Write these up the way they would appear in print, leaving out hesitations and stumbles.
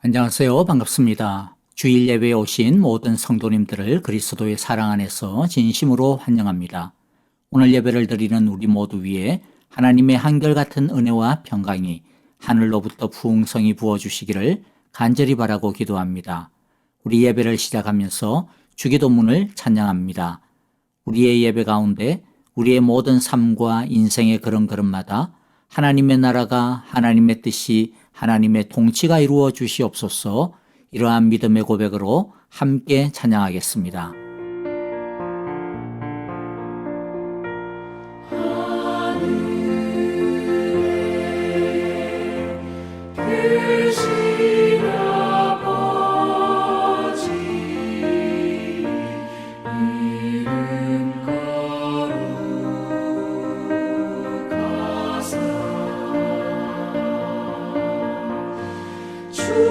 안녕하세요. 반갑습니다. 주일 예배에 오신 모든 성도님들을 그리스도의 사랑 안에서 진심으로 환영합니다. 오늘 예배를 드리는 우리 모두 위에 하나님의 한결같은 은혜와 평강이 하늘로부터 풍성히 부어주시기를 간절히 바라고 기도합니다. 우리 예배를 시작하면서 주기도문을 찬양합니다. 우리의 예배 가운데 우리의 모든 삶과 인생의 걸음걸음마다 하나님의 나라가, 하나님의 뜻이, 하나님의 통치가 이루어 주시옵소서. 이러한 믿음의 고백으로 함께 찬양하겠습니다.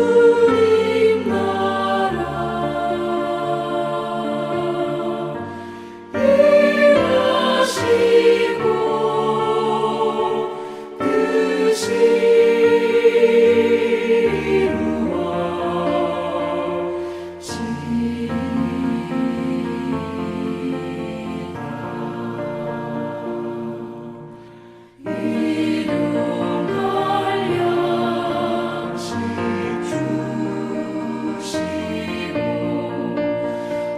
주님 나라 일하시고 뜻이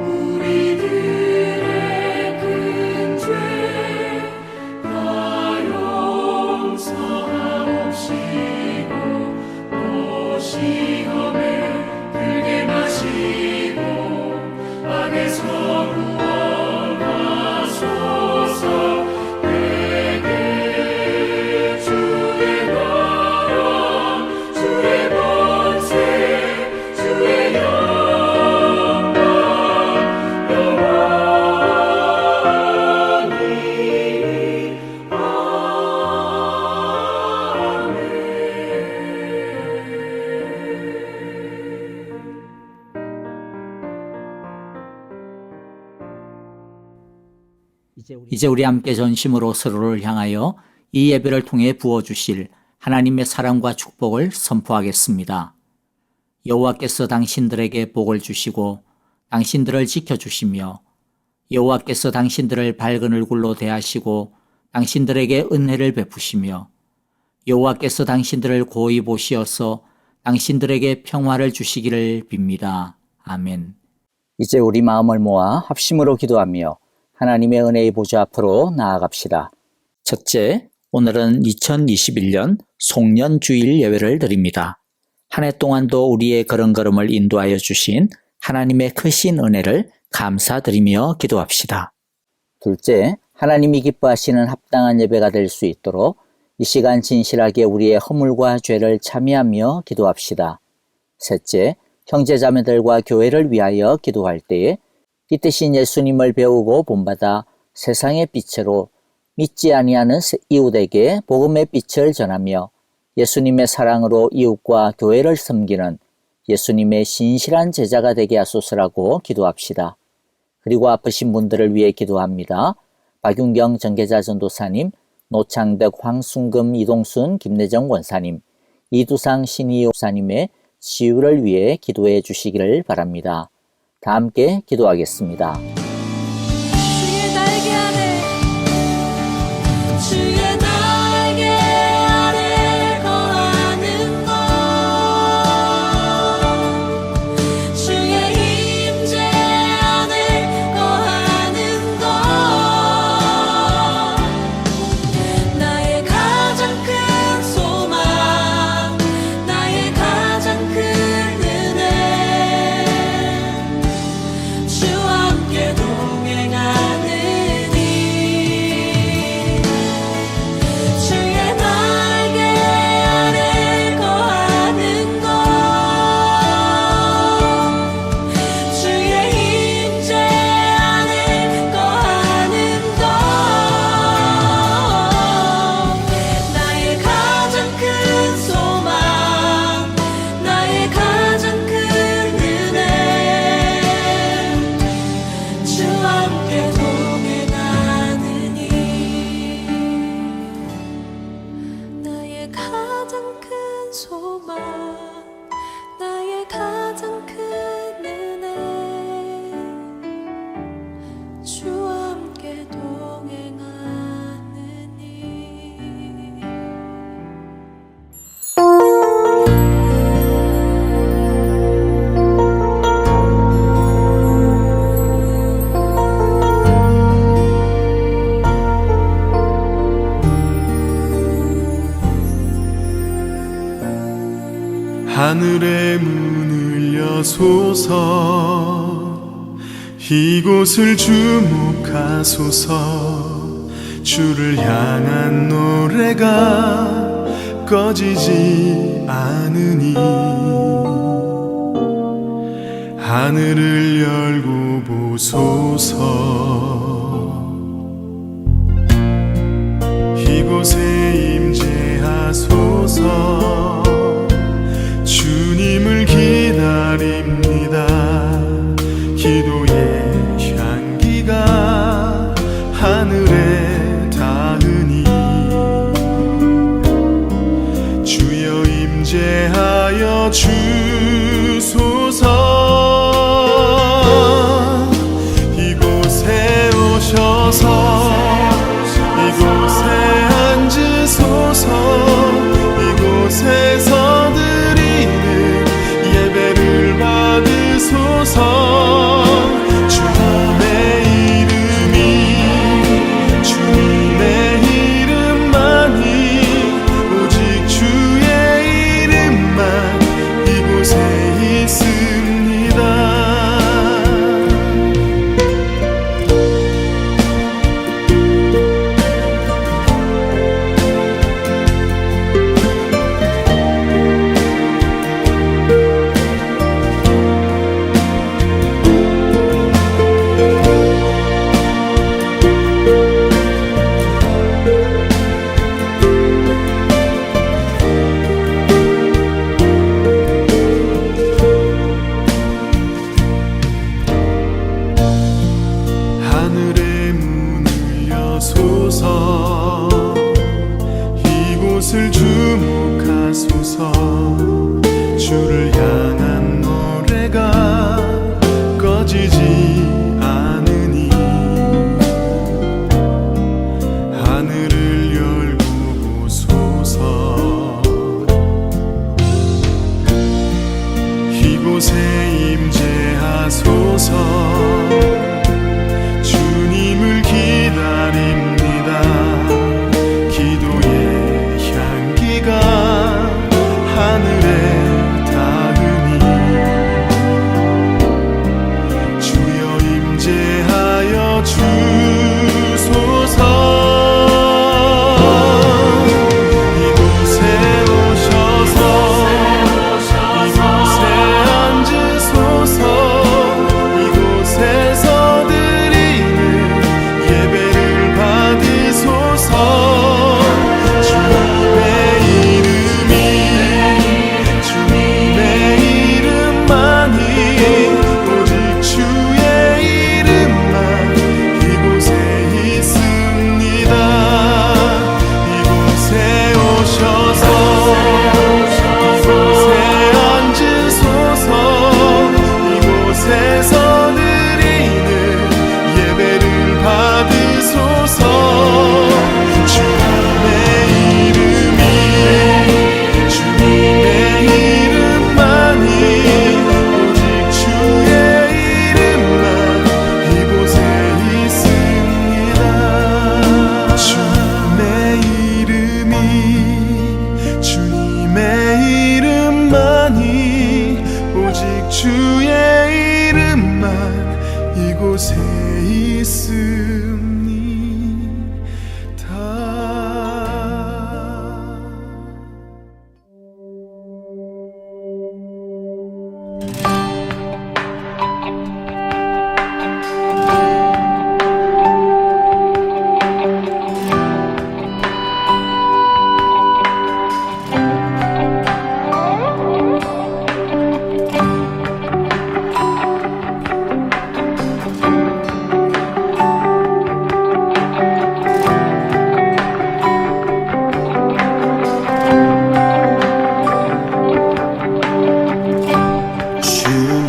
우리들의 큰 죄 다 용서하옵시고 또 시험에 들게 마시고 악에서 구원하소서. 내게 주의 나라 주의 권세 주의 영광 영원히 아멘. 이제 우리 함께 전심으로 서로를 향하여 이 예배를 통해 부어주실 하나님의 사랑과 축복을 선포하겠습니다. 여호와께서 당신들에게 복을 주시고 당신들을 지켜주시며 여호와께서 당신들을 밝은 얼굴로 대하시고 당신들에게 은혜를 베푸시며 여호와께서 당신들을 고이 보시어서 당신들에게 평화를 주시기를 빕니다. 아멘. 이제 우리 마음을 모아 합심으로 기도하며 하나님의 은혜의 보좌 앞으로 나아갑시다. 첫째, 오늘은 2021년 송년주일 예배를 드립니다. 한 해 동안도 우리의 걸음걸음을 인도하여 주신 하나님의 크신 은혜를 감사드리며 기도합시다. 둘째, 하나님이 기뻐하시는 합당한 예배가 될 수 있도록 이 시간 진실하게 우리의 허물과 죄를 참여하며 기도합시다. 셋째, 형제자매들과 교회를 위하여 기도할 때에 빛되신 예수님을 배우고 본받아 세상의 빛으로 믿지 아니하는 이웃에게 복음의 빛을 전하며 예수님의 사랑으로 이웃과 교회를 섬기는 예수님의 신실한 제자가 되게 하소서라고 기도합시다. 그리고 아프신 분들을 위해 기도합니다. 박윤경 전계자 전도사님, 노창덕, 황순금, 이동순, 김내정 원사님, 이두상 신희 목사님의 치유를 위해 기도해 주시기를 바랍니다. 다 함께 기도하겠습니다. 주의 날개 아래 주의 날개 아래 거하는 것 주의 임재 안에 거하는 것 나의 가장 큰 소망 나의 가장 큰 은혜 주와 함께 하늘의 문을 여소서 이곳을 주목하소서 주를 향한 노래가 꺼지지 않으니 하늘을 열고 보소서 이곳에 임재하소서 주님을 기다립니다 기도의 향기가 하늘에 닿으니 주여 임재하여 주소서 이곳에 오셔서 이곳에 앉으소서 이곳에서 드리는 예배를 받으소서 주님의 이름만이 오직 주의 이름만 이곳에 있습니다 하늘의 문을 여소서 이곳을 주목하소서 주를 향한 노래가 꺼지지 않으니 하늘을 열고 보소서 이곳에 임재하소서 주님을 기다립니다 기도의 향기가 하늘에 닿으니 주여 임재하여 주소서 이곳에 오셔서 이곳에 앉으소서 이곳에서 드리는 예배를 받으소서 주님의 이름만이 오직 주의 이름만 이곳에 있습니다 이곳에 오셔서 이곳에 앉으소서 이곳에서 드리는 예배를 받으소서 주님의 이름만이 오직 주의 이름만 이곳에 있습니다 주님의 이름만이 오직 주의 이름만 이곳에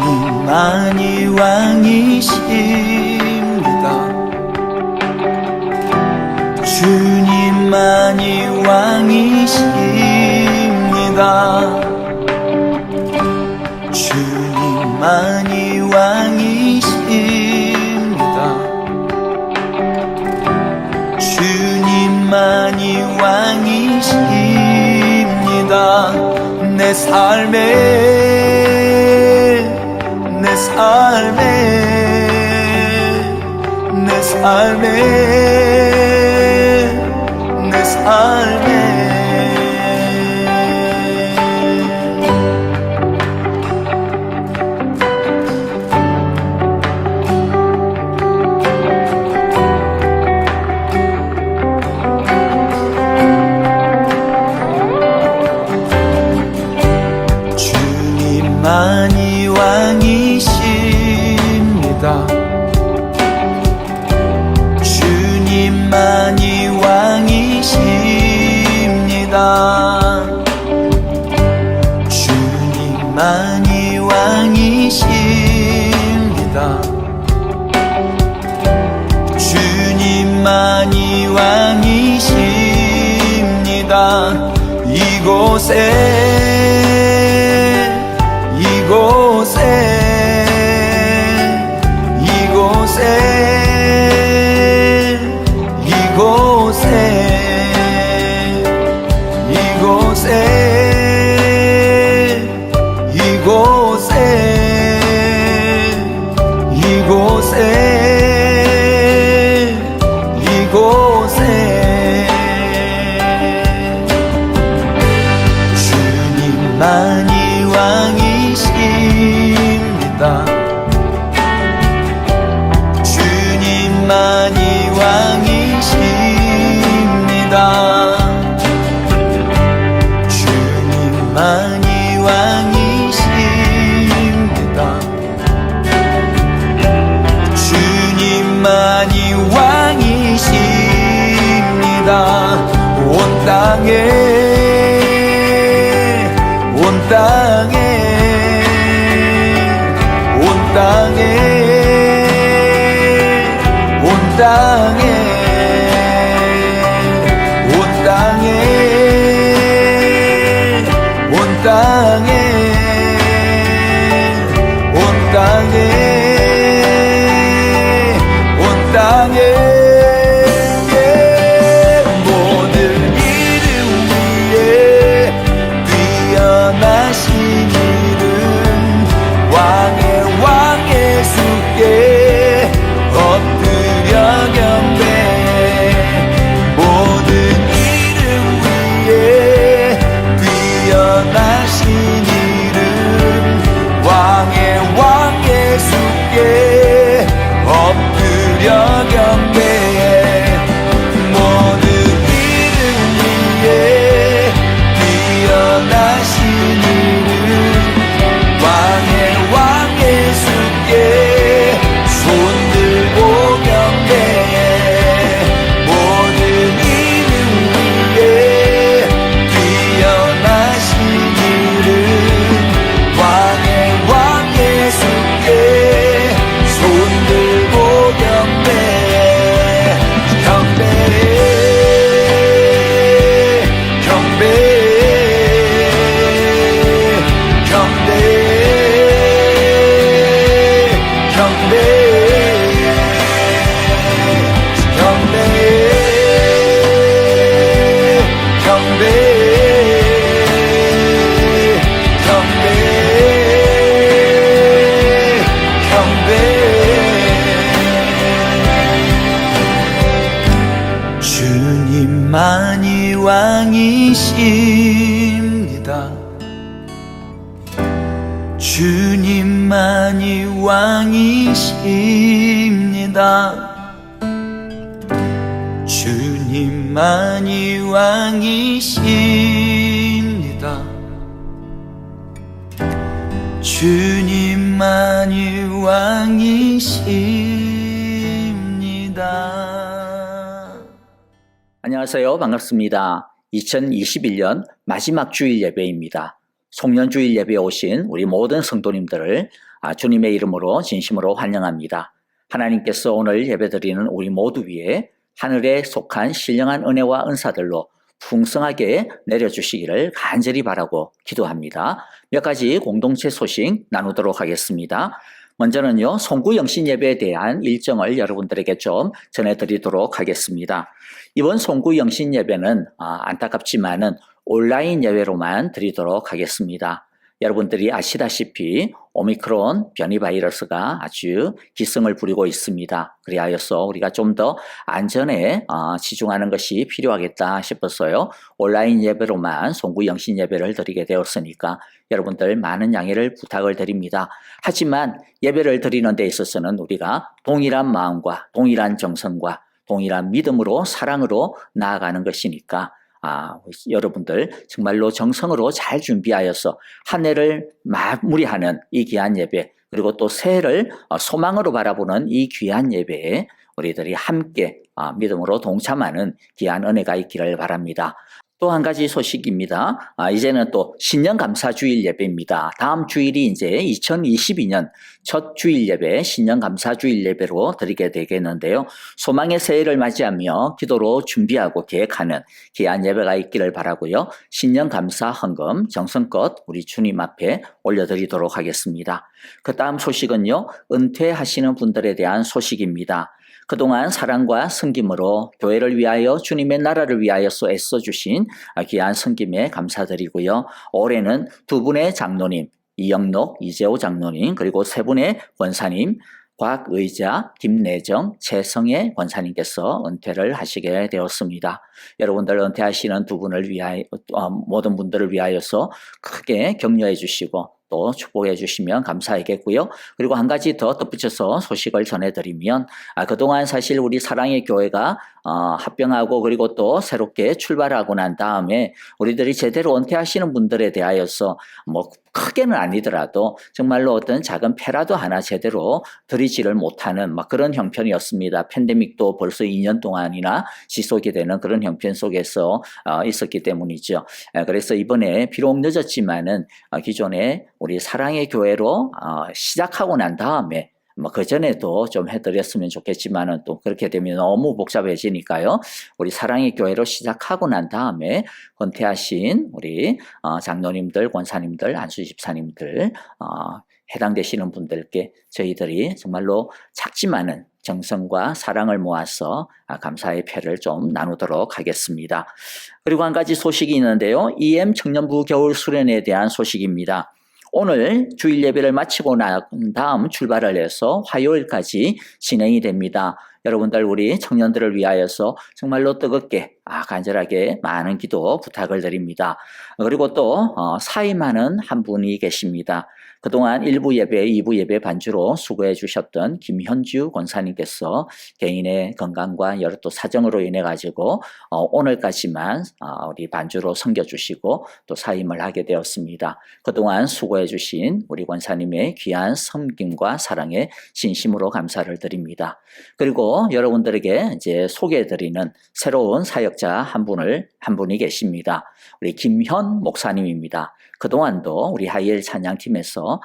주님만이 왕이십니다. 주님만이 왕이십니다. 주님만이 왕이십니다. 주님만이 왕이십니다. 내 내 삶에 내 삶에 내 삶에 내 삶에 주님만이 왕이십니다. 주님만이 왕이십니다. 주님만이 왕이십니다. 주님만이 왕이십니다. 주님만이 왕이십니다. 주님만이 왕이십니다. 주님만이 왕이십니다. 주님만이 왕이십니다. 온 땅에 온 땅에 온 땅에 온 땅에 온 땅에 온 땅에 온 땅에 온 땅에 모든 이름 위에 뛰어나신 이름 왕의 수께 엎드려 경배해 모든 이름 위에 뛰어나신 이름 왕의 수께 엎드려 경배해 모든 이름 위에 뛰어나신 이름 왕의 수께 손들고 경배해 모든 이름 위에 뛰어나신 이름 왕의 수께 손들고 경배해 경배해 주님만이 왕이십니다. 주님만이 왕이십니다. 주님만이 왕이십니다. 주님만이 왕이십니다. 안녕하세요. 반갑습니다. 2021년 마지막 주일 예배입니다. 송년주일 예배에 오신 우리 모든 성도님들을 주님의 이름으로 진심으로 환영합니다. 하나님께서 오늘 예배드리는 우리 모두 위에 하늘에 속한 신령한 은혜와 은사들로 풍성하게 내려주시기를 간절히 바라고 기도합니다. 몇 가지 공동체 소식 나누도록 하겠습니다. 먼저는요, 송구 영신 예배에 대한 일정을 여러분들에게 좀 전해드리도록 하겠습니다. 이번 송구 영신 예배는 안타깝지만은 온라인 예배로만 드리도록 하겠습니다. 여러분들이 아시다시피 오미크론 변이 바이러스가 아주 기승을 부리고 있습니다. 그리하여서 우리가 좀 더 안전에 치중하는 것이 필요하겠다 싶어서요. 온라인 예배로만 송구 영신 예배를 드리게 되었으니까 여러분들 많은 양해를 부탁을 드립니다. 하지만 예배를 드리는 데 있어서는 우리가 동일한 마음과 동일한 정성과 동일한 믿음으로 사랑으로 나아가는 것이니까 여러분들 정말로 정성으로 잘 준비하여서 한 해를 마무리하는 이 귀한 예배, 그리고 또 새해를 소망으로 바라보는 이 귀한 예배에 우리들이 함께 믿음으로 동참하는 귀한 은혜가 있기를 바랍니다. 또 한 가지 소식입니다. 이제는 또 신년 감사주일 예배입니다. 다음 주일이 이제 2022년 첫 주일 예배, 신년 감사주일 예배로 드리게 되겠는데요. 소망의 새해를 맞이하며 기도로 준비하고 계획하는 귀한 예배가 있기를 바라고요. 신년 감사 헌금 정성껏 우리 주님 앞에 올려드리도록 하겠습니다. 그 다음 소식은요, 은퇴하시는 분들에 대한 소식입니다. 그동안 사랑과 섬김으로 교회를 위하여 주님의 나라를 위하여서 애써주신 귀한 섬김에 감사드리고요. 올해는 두 분의 장로님, 이영록, 이재호 장로님, 그리고 세 분의 권사님, 곽의자, 김내정, 최성애 권사님께서 은퇴를 하시게 되었습니다. 여러분들 은퇴하시는 두 분을 위하여, 모든 분들을 위하여서 크게 격려해 주시고 또 축복해 주시면 감사하겠고요. 그리고 한 가지 더 덧붙여서 소식을 전해드리면 그동안 사실 우리 사랑의 교회가 합병하고 그리고 또 새롭게 출발하고 난 다음에 우리들이 제대로 은퇴하시는 분들에 대하여서 뭐 크게는 아니더라도 정말로 어떤 작은 패라도 하나 제대로 드리지를 못하는 그런 형편이었습니다. 팬데믹도 벌써 2년 동안이나 지속이 되는 그런 형편 속에서 있었기 때문이죠. 그래서 이번에 비록 늦었지만은 기존에 우리 사랑의 교회로 시작하고 난 다음에 그전에도 좀 해드렸으면 좋겠지만은 또 그렇게 되면 너무 복잡해지니까요. 우리 사랑의 교회로 시작하고 난 다음에 은퇴하신 우리 장로님들, 권사님들, 안수집사님들 해당되시는 분들께 저희들이 정말로 작지만은 정성과 사랑을 모아서 감사의 표를 좀 나누도록 하겠습니다. 그리고 한 가지 소식이 있는데요. EM 청년부 겨울 수련회에 대한 소식입니다. 오늘 주일 예배를 마치고 난 다음 출발을 해서 화요일까지 진행이 됩니다. 여러분들 우리 청년들을 위하여서 정말로 뜨겁게 간절하게 많은 기도 부탁을 드립니다. 그리고 또 사임하는 한 분이 계십니다. 그동안 1부 예배, 2부 예배 반주로 수고해 주셨던 김현주 권사님께서 개인의 건강과 여러 또 사정으로 인해 가지고 오늘까지만 우리 반주로 섬겨주시고 또 사임을 하게 되었습니다. 그동안 수고해 주신 우리 권사님의 귀한 섬김과 사랑에 진심으로 감사를 드립니다. 그리고 여러분들에게 이제 소개해 드리는 새로운 사역자 한 분이 계십니다. 우리 김현 목사님입니다. 그동안도 우리 하이엘 찬양팀에서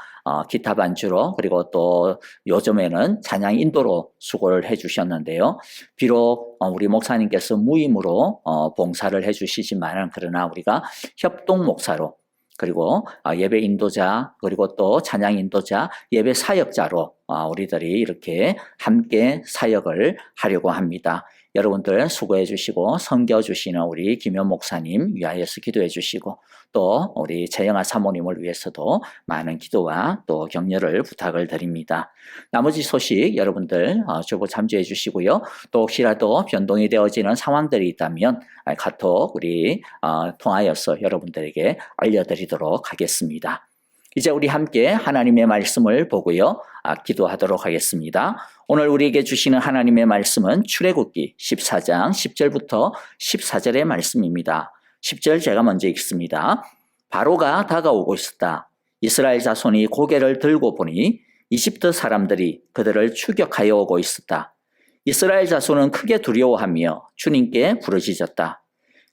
기타 반주로 그리고 또 요즘에는 찬양 인도로 수고를 해주셨는데요. 비록 우리 목사님께서 무임으로 봉사를 해주시지만 그러나 우리가 협동 목사로 그리고 예배 인도자 그리고 또 찬양 인도자 예배 사역자로 우리들이 이렇게 함께 사역을 하려고 합니다. 여러분들 수고해 주시고 섬겨 주시는 우리 김현 목사님 위하여서 기도해 주시고 또 우리 재영아 사모님을 위해서도 많은 기도와 또 격려를 부탁을 드립니다. 나머지 소식 여러분들 주보 참조해 주시고요. 또 혹시라도 변동이 되어지는 상황들이 있다면 카톡 우리 통하여서 여러분들에게 알려드리도록 하겠습니다. 이제 우리 함께 하나님의 말씀을 보고요. 기도하도록 하겠습니다. 오늘 우리에게 주시는 하나님의 말씀은 출애굽기 14장 10절부터 14절의 말씀입니다. 10절 제가 먼저 읽습니다. 바로가 다가오고 있었다. 이스라엘 자손이 고개를 들고 보니 이집트 사람들이 그들을 추격하여 오고 있었다. 이스라엘 자손은 크게 두려워하며 주님께 부르짖었다.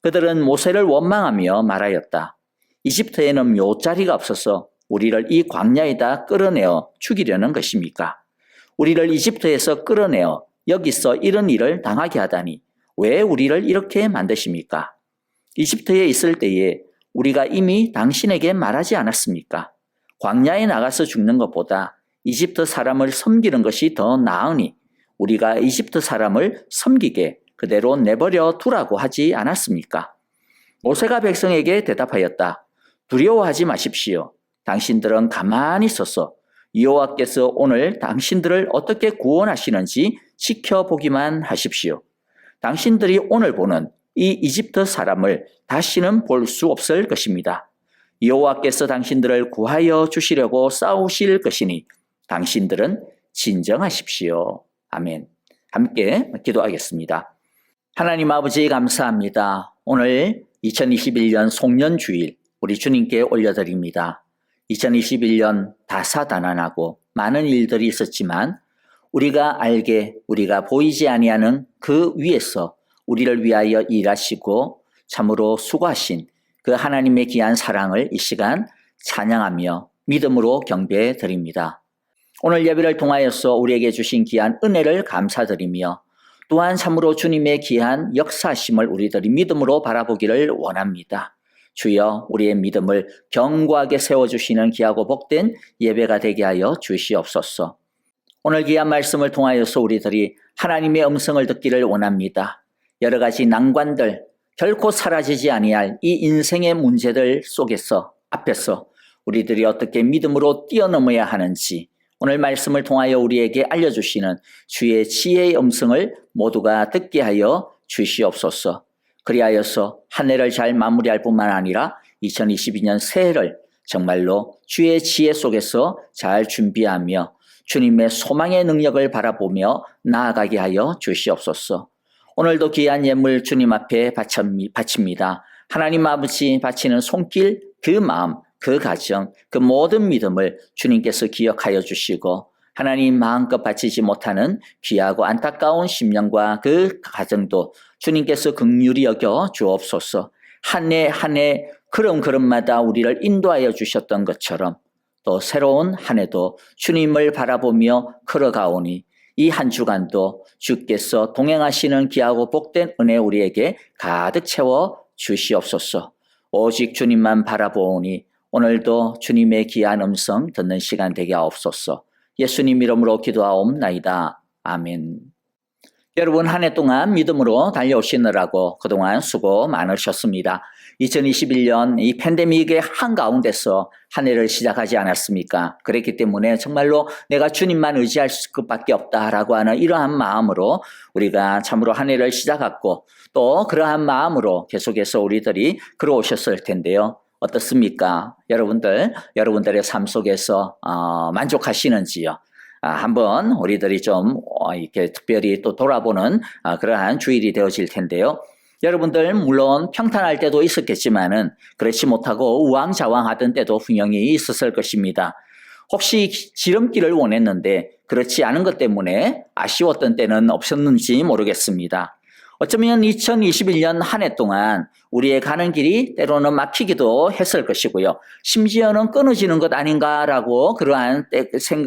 그들은 모세를 원망하며 말하였다. 이집트에는 묘자리가 없어서 우리를 이 광야에다 끌어내어 죽이려는 것입니까? 우리를 이집트에서 끌어내어 여기서 이런 일을 당하게 하다니 왜 우리를 이렇게 만드십니까? 이집트에 있을 때에 우리가 이미 당신에게 말하지 않았습니까? 광야에 나가서 죽는 것보다 이집트 사람을 섬기는 것이 더 나으니 우리가 이집트 사람을 섬기게 그대로 내버려 두라고 하지 않았습니까? 모세가 백성에게 대답하였다. 두려워하지 마십시오. 당신들은 가만히 서서 여호와께서 오늘 당신들을 어떻게 구원하시는지 지켜보기만 하십시오. 당신들이 오늘 보는 이 이집트 사람을 다시는 볼 수 없을 것입니다. 여호와께서 당신들을 구하여 주시려고 싸우실 것이니 당신들은 진정하십시오. 아멘. 함께 기도하겠습니다. 하나님 아버지 감사합니다. 오늘 2021년 송년주일 우리 주님께 올려드립니다. 2021년 다사다난하고 많은 일들이 있었지만 우리가 알게 우리가 보이지 아니하는 그 위에서 우리를 위하여 일하시고 참으로 수고하신 그 하나님의 귀한 사랑을 이 시간 찬양하며 믿음으로 경배해 드립니다. 오늘 예배를 통하여서 우리에게 주신 귀한 은혜를 감사드리며 또한 참으로 주님의 귀한 역사심을 우리들이 믿음으로 바라보기를 원합니다. 주여 우리의 믿음을 견고하게 세워주시는 귀하고 복된 예배가 되게 하여 주시옵소서. 오늘 귀한 말씀을 통하여서 우리들이 하나님의 음성을 듣기를 원합니다. 여러 가지 난관들, 결코 사라지지 아니할 이 인생의 문제들 속에서 앞에서 우리들이 어떻게 믿음으로 뛰어넘어야 하는지 오늘 말씀을 통하여 우리에게 알려주시는 주의 지혜의 음성을 모두가 듣게 하여 주시옵소서. 그리하여서 한 해를 잘 마무리할 뿐만 아니라 2022년 새해를 정말로 주의 지혜 속에서 잘 준비하며 주님의 소망의 능력을 바라보며 나아가게 하여 주시옵소서. 오늘도 귀한 예물 주님 앞에 바칩니다. 하나님 아버지 바치는 손길, 그 마음, 그 가정, 그 모든 믿음을 주님께서 기억하여 주시고 하나님 마음껏 바치지 못하는 귀하고 안타까운 심령과 그 가정도 주님께서 긍휼히 여겨 주옵소서. 한 해 한 해 걸음걸음마다 우리를 인도하여 주셨던 것처럼 또 새로운 한 해도 주님을 바라보며 걸어가오니 이 한 주간도 주께서 동행하시는 귀하고 복된 은혜 우리에게 가득 채워 주시옵소서. 오직 주님만 바라보오니 오늘도 주님의 귀한 음성 듣는 시간 되게 하옵소서. 예수님 이름으로 기도하옵나이다. 아멘. 여러분 한 해 동안 믿음으로 달려오시느라고 그동안 수고 많으셨습니다. 2021년 이 팬데믹의 한가운데서 한 해를 시작하지 않았습니까? 그랬기 때문에 정말로 내가 주님만 의지할 것밖에 없다라고 하는 이러한 마음으로 우리가 참으로 한 해를 시작했고 또 그러한 마음으로 계속해서 우리들이 걸어오셨을 텐데요. 어떻습니까? 여러분들의 삶 속에서 만족하시는지요? 한번 우리들이 좀 이렇게 특별히 또 돌아보는 그러한 주일이 되어질 텐데요. 여러분들 물론 평탄할 때도 있었겠지만은 그렇지 못하고 우왕좌왕하던 때도 분명히 있었을 것입니다. 혹시 지름길을 원했는데 그렇지 않은 것 때문에 아쉬웠던 때는 없었는지 모르겠습니다. 어쩌면 2021년 한 해 동안 우리의 가는 길이 때로는 막히기도 했을 것이고요. 심지어는 끊어지는 것 아닌가라고 그러한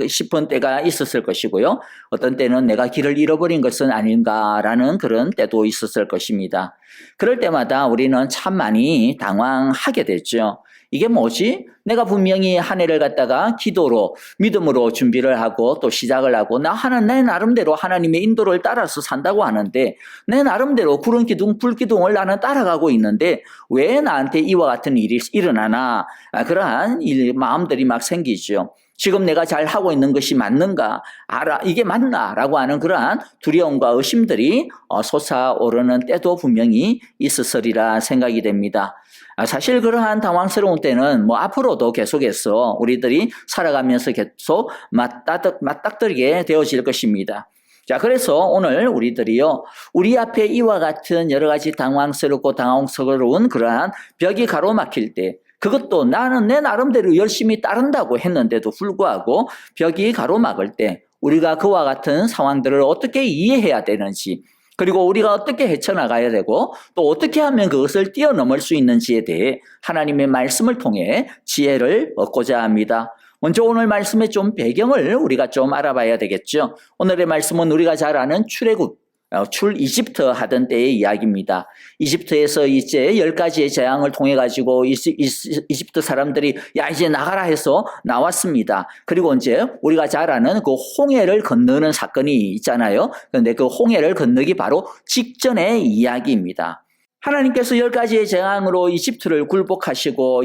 싶은 때가 있었을 것이고요. 어떤 때는 내가 길을 잃어버린 것은 아닌가라는 그런 때도 있었을 것입니다. 그럴 때마다 우리는 참 많이 당황하게 됐죠. 이게 뭐지? 내가 분명히 한 해를 갖다가 기도로 믿음으로 준비를 하고 또 시작을 하고 내 나름대로 하나님의 인도를 따라서 산다고 하는데 내 나름대로 구름 기둥 불 기둥을 나는 따라가고 있는데 왜 나한테 이와 같은 일이 일어나나 그러한 마음들이 막 생기죠. 지금 내가 잘 하고 있는 것이 맞는가? 이게 맞나? 라고 하는 그러한 두려움과 의심들이 솟아오르는 때도 분명히 있었으리라 생각이 됩니다. 사실 그러한 당황스러운 때는 앞으로도 계속해서 우리들이 살아가면서 계속 맞닥뜨리게 되어질 것입니다. 자, 그래서 오늘 우리들이요, 우리 앞에 이와 같은 여러 가지 당황스러운 그러한 벽이 가로막힐 때, 그것도 나는 내 나름대로 열심히 따른다고 했는데도 불구하고 벽이 가로막을 때 우리가 그와 같은 상황들을 어떻게 이해해야 되는지 그리고 우리가 어떻게 헤쳐나가야 되고 또 어떻게 하면 그것을 뛰어넘을 수 있는지에 대해 하나님의 말씀을 통해 지혜를 얻고자 합니다. 먼저 오늘 말씀의 좀 배경을 우리가 좀 알아봐야 되겠죠. 오늘의 말씀은 우리가 잘 아는 출 이집트 하던 때의 이야기입니다. 이집트에서 이제 10가지의 재앙을 통해 가지고 이집트 사람들이 이제 나가라 해서 나왔습니다. 그리고 이제 우리가 잘 아는 그 홍해를 건너는 사건이 있잖아요. 그런데 그 홍해를 건너기 바로 직전의 이야기입니다. 하나님께서 10가지의 재앙으로 이집트를 굴복하시고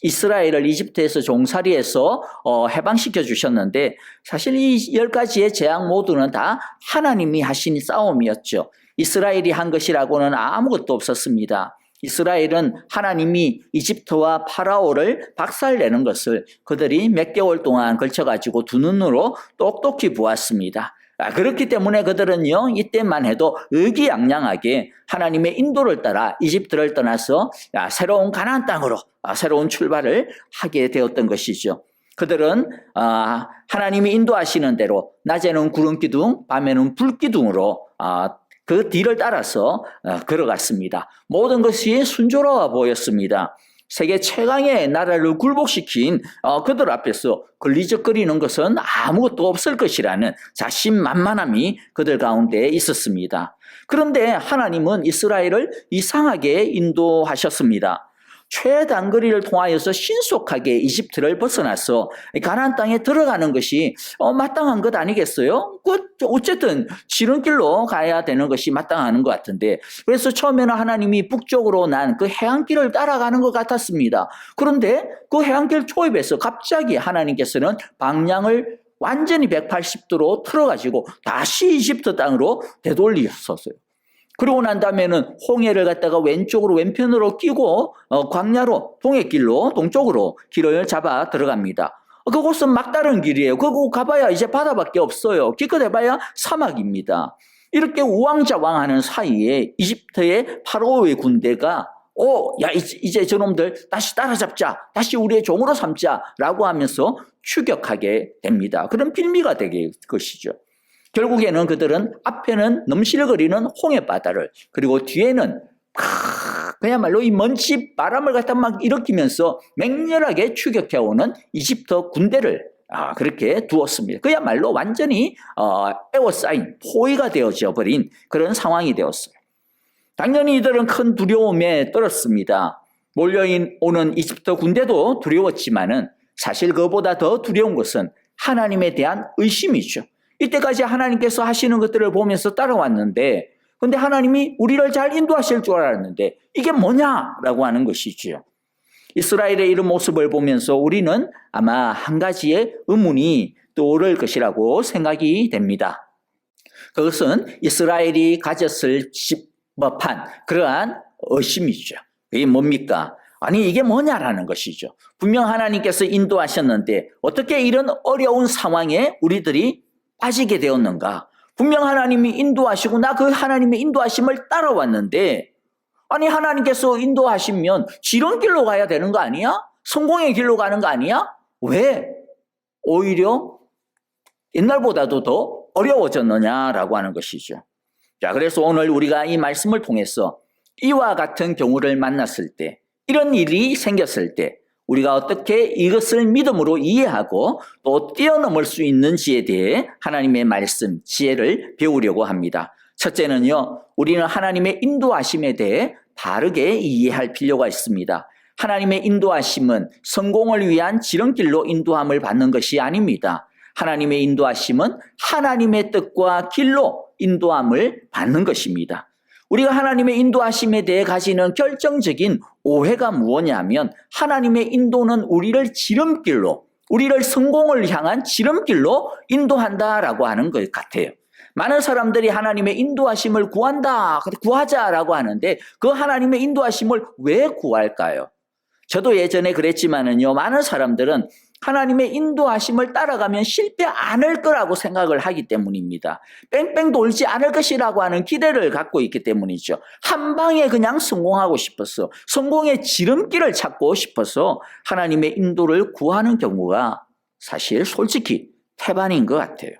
이스라엘을 이집트에서 종살이에서 해방시켜 주셨는데 사실 이 10가지의 재앙 모두는 다 하나님이 하신 싸움이었죠. 이스라엘이 한 것이라고는 아무것도 없었습니다. 이스라엘은 하나님이 이집트와 파라오를 박살내는 것을 그들이 몇 개월 동안 걸쳐가지고 두 눈으로 똑똑히 보았습니다. 그렇기 때문에 그들은요, 이때만 해도 의기양양하게 하나님의 인도를 따라 이집트를 떠나서 새로운 가나안 땅으로 새로운 출발을 하게 되었던 것이죠. 그들은 하나님이 인도하시는 대로 낮에는 구름기둥, 밤에는 불기둥으로 그 뒤를 따라서 걸어갔습니다. 모든 것이 순조로워 보였습니다. 세계 최강의 나라를 굴복시킨 그들 앞에서 걸리적거리는 것은 아무것도 없을 것이라는 자신만만함이 그들 가운데 있었습니다. 그런데 하나님은 이스라엘을 이상하게 인도하셨습니다. 최단거리를 통하여서 신속하게 이집트를 벗어나서 가나안 땅에 들어가는 것이 마땅한 것 아니겠어요? 어쨌든 지름길로 가야 되는 것이 마땅한 것 같은데, 그래서 처음에는 하나님이 북쪽으로 난 그 해안길을 따라가는 것 같았습니다. 그런데 그 해안길 초입에서 갑자기 하나님께서는 방향을 완전히 180도로 틀어가지고 다시 이집트 땅으로 되돌리셨어요. 그러고 난 다음에는 홍해를 갖다가 왼편으로 끼고 광야로 동해길로 동쪽으로 길을 잡아 들어갑니다. 그곳은 막다른 길이에요. 그거 가봐야 이제 바다밖에 없어요. 기껏 해봐야 사막입니다. 이렇게 우왕좌왕하는 사이에 이집트의 파라오의 군대가 이제 저놈들 다시 따라잡자, 다시 우리의 종으로 삼자라고 하면서 추격하게 됩니다. 그런 빌미가 되게 것이죠. 결국에는 그들은 앞에는 넘실거리는 홍해바다를, 그리고 뒤에는 그야말로 이 먼지 바람을 갖다 막 일으키면서 맹렬하게 추격해오는 이집트 군대를 그렇게 두었습니다. 그야말로 완전히 에워싸인 포위가 되어져 버린 그런 상황이 되었어요. 당연히 이들은 큰 두려움에 떨었습니다. 몰려오는 이집트 군대도 두려웠지만은 사실 그보다 더 두려운 것은 하나님에 대한 의심이죠. 이때까지 하나님께서 하시는 것들을 보면서 따라왔는데, 근데 하나님이 우리를 잘 인도하실 줄 알았는데 이게 뭐냐라고 하는 것이지요. 이스라엘의 이런 모습을 보면서 우리는 아마 한 가지의 의문이 떠오를 것이라고 생각이 됩니다. 그것은 이스라엘이 가졌을 법한 그러한 의심이죠. 이게 뭡니까? 아니, 이게 뭐냐라는 것이죠. 분명 하나님께서 인도하셨는데 어떻게 이런 어려운 상황에 우리들이 빠지게 되었는가? 분명 하나님이 인도하시고 나 그 하나님의 인도하심을 따라왔는데, 아니 하나님께서 인도하시면 지름길로 가야 되는 거 아니야? 성공의 길로 가는 거 아니야? 왜 오히려 옛날보다도 더 어려워졌느냐라고 하는 것이죠. 자, 그래서 오늘 우리가 이 말씀을 통해서 이와 같은 경우를 만났을 때, 이런 일이 생겼을 때 우리가 어떻게 이것을 믿음으로 이해하고 또 뛰어넘을 수 있는지에 대해 하나님의 말씀, 지혜를 배우려고 합니다. 첫째는요, 우리는 하나님의 인도하심에 대해 바르게 이해할 필요가 있습니다. 하나님의 인도하심은 성공을 위한 지름길로 인도함을 받는 것이 아닙니다. 하나님의 인도하심은 하나님의 뜻과 길로 인도함을 받는 것입니다. 우리가 하나님의 인도하심에 대해 가지는 결정적인 오해가 무엇이냐 하면, 하나님의 인도는 우리를 지름길로, 우리를 성공을 향한 지름길로 인도한다라고 하는 것 같아요. 많은 사람들이 하나님의 인도하심을 구하자라고 하는데 그 하나님의 인도하심을 왜 구할까요? 저도 예전에 그랬지만은요, 많은 사람들은 하나님의 인도하심을 따라가면 실패 않을 거라고 생각을 하기 때문입니다. 뺑뺑 돌지 않을 것이라고 하는 기대를 갖고 있기 때문이죠. 한 방에 그냥 성공하고 싶어서, 성공의 지름길을 찾고 싶어서 하나님의 인도를 구하는 경우가 사실 솔직히 태반인 것 같아요.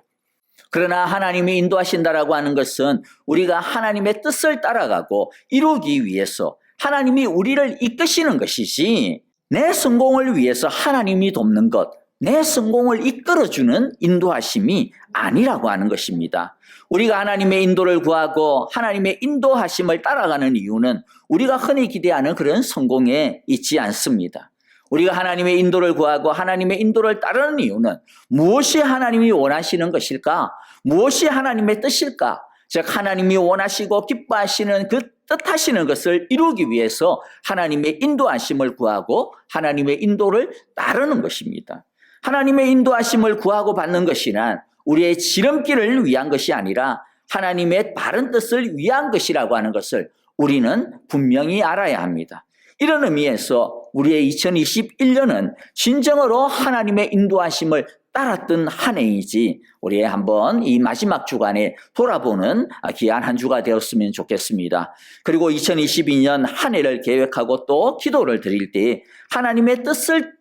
그러나 하나님이 인도하신다라고 하는 것은 우리가 하나님의 뜻을 따라가고 이루기 위해서 하나님이 우리를 이끄시는 것이지, 내 성공을 위해서 하나님이 돕는 것, 내 성공을 이끌어주는 인도하심이 아니라고 하는 것입니다. 우리가 하나님의 인도를 구하고 하나님의 인도하심을 따라가는 이유는 우리가 흔히 기대하는 그런 성공에 있지 않습니다. 우리가 하나님의 인도를 구하고 하나님의 인도를 따르는 이유는 무엇이 하나님이 원하시는 것일까? 무엇이 하나님의 뜻일까? 즉 하나님이 원하시고 기뻐하시는 그 뜻하시는 것을 이루기 위해서 하나님의 인도하심을 구하고 하나님의 인도를 따르는 것입니다. 하나님의 인도하심을 구하고 받는 것이란 우리의 지름길을 위한 것이 아니라 하나님의 바른 뜻을 위한 것이라고 하는 것을 우리는 분명히 알아야 합니다. 이런 의미에서 우리의 2021년은 진정으로 하나님의 인도하심을 따랐던 한 해이지 우리 한번 이 마지막 주간에 돌아보는 귀한 한 주가 되었으면 좋겠습니다. 그리고 2022년 한 해를 계획하고 또 기도를 드릴 때 하나님의 뜻을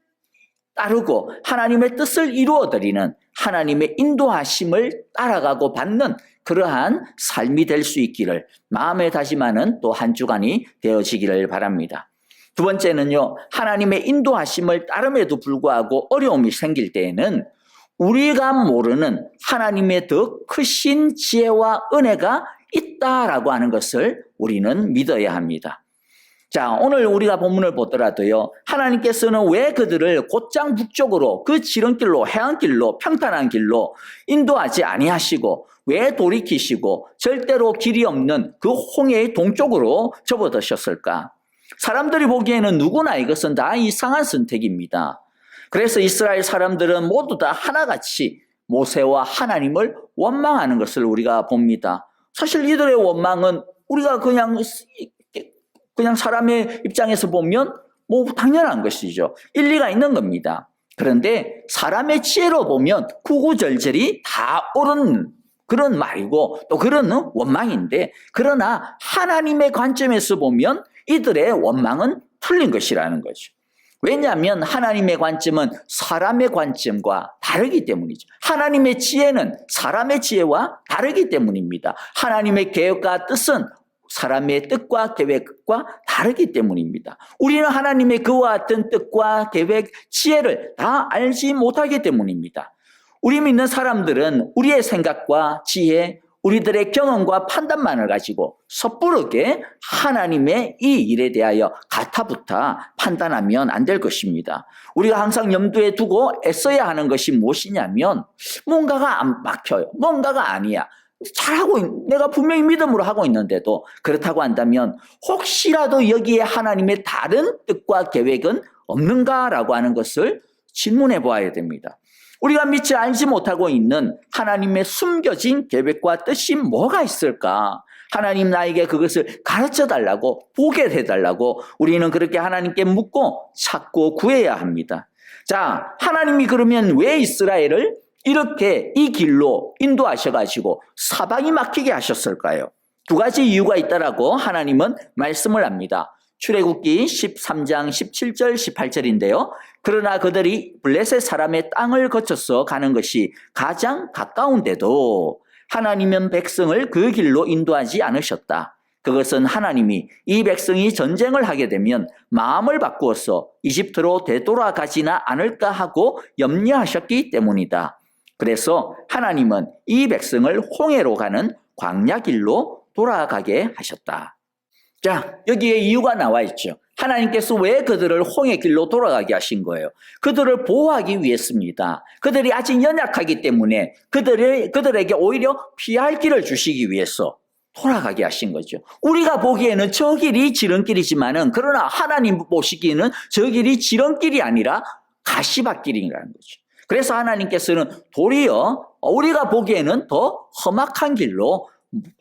따르고 하나님의 뜻을 이루어드리는 하나님의 인도하심을 따라가고 받는 그러한 삶이 될 수 있기를 마음에 다짐하는 또 한 주간이 되어지기를 바랍니다. 두 번째는요, 하나님의 인도하심을 따름에도 불구하고 어려움이 생길 때에는 우리가 모르는 하나님의 더 크신 지혜와 은혜가 있다라고 하는 것을 우리는 믿어야 합니다. 자, 오늘 우리가 본문을 보더라도요, 하나님께서는 왜 그들을 곧장 북쪽으로 그 지름길로 해안길로 평탄한 길로 인도하지 아니하시고 왜 돌이키시고 절대로 길이 없는 그 홍해의 동쪽으로 접어드셨을까? 사람들이 보기에는 누구나 이것은 다 이상한 선택입니다. 그래서 이스라엘 사람들은 모두 다 하나같이 모세와 하나님을 원망하는 것을 우리가 봅니다. 사실 이들의 원망은 우리가 그냥 사람의 입장에서 보면 뭐 당연한 것이죠. 일리가 있는 겁니다. 그런데 사람의 지혜로 보면 구구절절이 다 옳은 그런 말이고 또 그런 원망인데, 그러나 하나님의 관점에서 보면 이들의 원망은 틀린 것이라는 거죠. 왜냐하면 하나님의 관점은 사람의 관점과 다르기 때문이죠. 하나님의 지혜는 사람의 지혜와 다르기 때문입니다. 하나님의 계획과 뜻은 사람의 뜻과 계획과 다르기 때문입니다. 우리는 하나님의 그와 같은 뜻과 계획, 지혜를 다 알지 못하기 때문입니다. 우리 믿는 사람들은 우리의 생각과 지혜, 우리들의 경험과 판단만을 가지고 섣부르게 하나님의 이 일에 대하여 가타부타 판단하면 안 될 것입니다. 우리가 항상 염두에 두고 애써야 하는 것이 무엇이냐면 뭔가가 안 막혀요. 뭔가가 아니야. 잘하고 내가 분명히 믿음으로 하고 있는데도 그렇다고 한다면 혹시라도 여기에 하나님의 다른 뜻과 계획은 없는가라고 하는 것을 질문해 보아야 됩니다. 우리가 미처 알지 못하고 있는 하나님의 숨겨진 계획과 뜻이 뭐가 있을까? 하나님 나에게 그것을 가르쳐 달라고, 보게 해달라고 우리는 그렇게 하나님께 묻고 찾고 구해야 합니다. 자, 하나님이 그러면 왜 이스라엘을 이렇게 이 길로 인도하셔가지고 사방이 막히게 하셨을까요? 두 가지 이유가 있다라고 하나님은 말씀을 합니다. 출애굽기 13장 17절 18절인데요. 그러나 그들이 블레셋 사람의 땅을 거쳐서 가는 것이 가장 가까운데도 하나님은 백성을 그 길로 인도하지 않으셨다. 그것은 하나님이 이 백성이 전쟁을 하게 되면 마음을 바꾸어서 이집트로 되돌아가지나 않을까 하고 염려하셨기 때문이다. 그래서 하나님은 이 백성을 홍해로 가는 광야 길로 돌아가게 하셨다. 자, 여기에 이유가 나와 있죠. 하나님께서 왜 그들을 홍해 길로 돌아가게 하신 거예요? 그들을 보호하기 위해서입니다. 그들이 아직 연약하기 때문에 그들에게 오히려 피할 길을 주시기 위해서 돌아가게 하신 거죠. 우리가 보기에는 저 길이 지름길이지만은 그러나 하나님 보시기에는 저 길이 지름길이 아니라 가시밭길이라는 거죠. 그래서 하나님께서는 도리어 우리가 보기에는 더 험악한 길로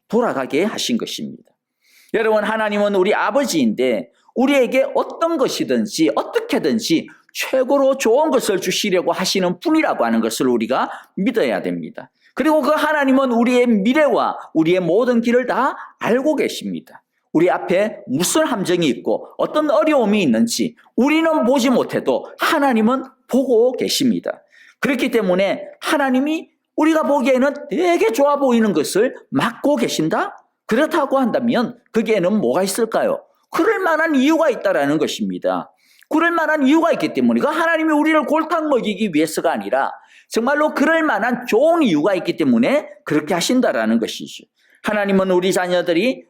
돌아가게 하신 것입니다. 여러분, 하나님은 우리 아버지인데 우리에게 어떤 것이든지 어떻게든지 최고로 좋은 것을 주시려고 하시는 분이라고 하는 것을 우리가 믿어야 됩니다. 그리고 그 하나님은 우리의 미래와 우리의 모든 길을 다 알고 계십니다. 우리 앞에 무슨 함정이 있고 어떤 어려움이 있는지 우리는 보지 못해도 하나님은 보고 계십니다. 그렇기 때문에 하나님이 우리가 보기에는 되게 좋아 보이는 것을 막고 계신다? 그렇다고 한다면 거기에는 뭐가 있을까요? 그럴 만한 이유가 있다라는 것입니다. 그럴 만한 이유가 있기 때문에 하나님이 우리를 골탕 먹이기 위해서가 아니라 정말로 그럴 만한 좋은 이유가 있기 때문에 그렇게 하신다라는 것이죠. 하나님은 우리 자녀들인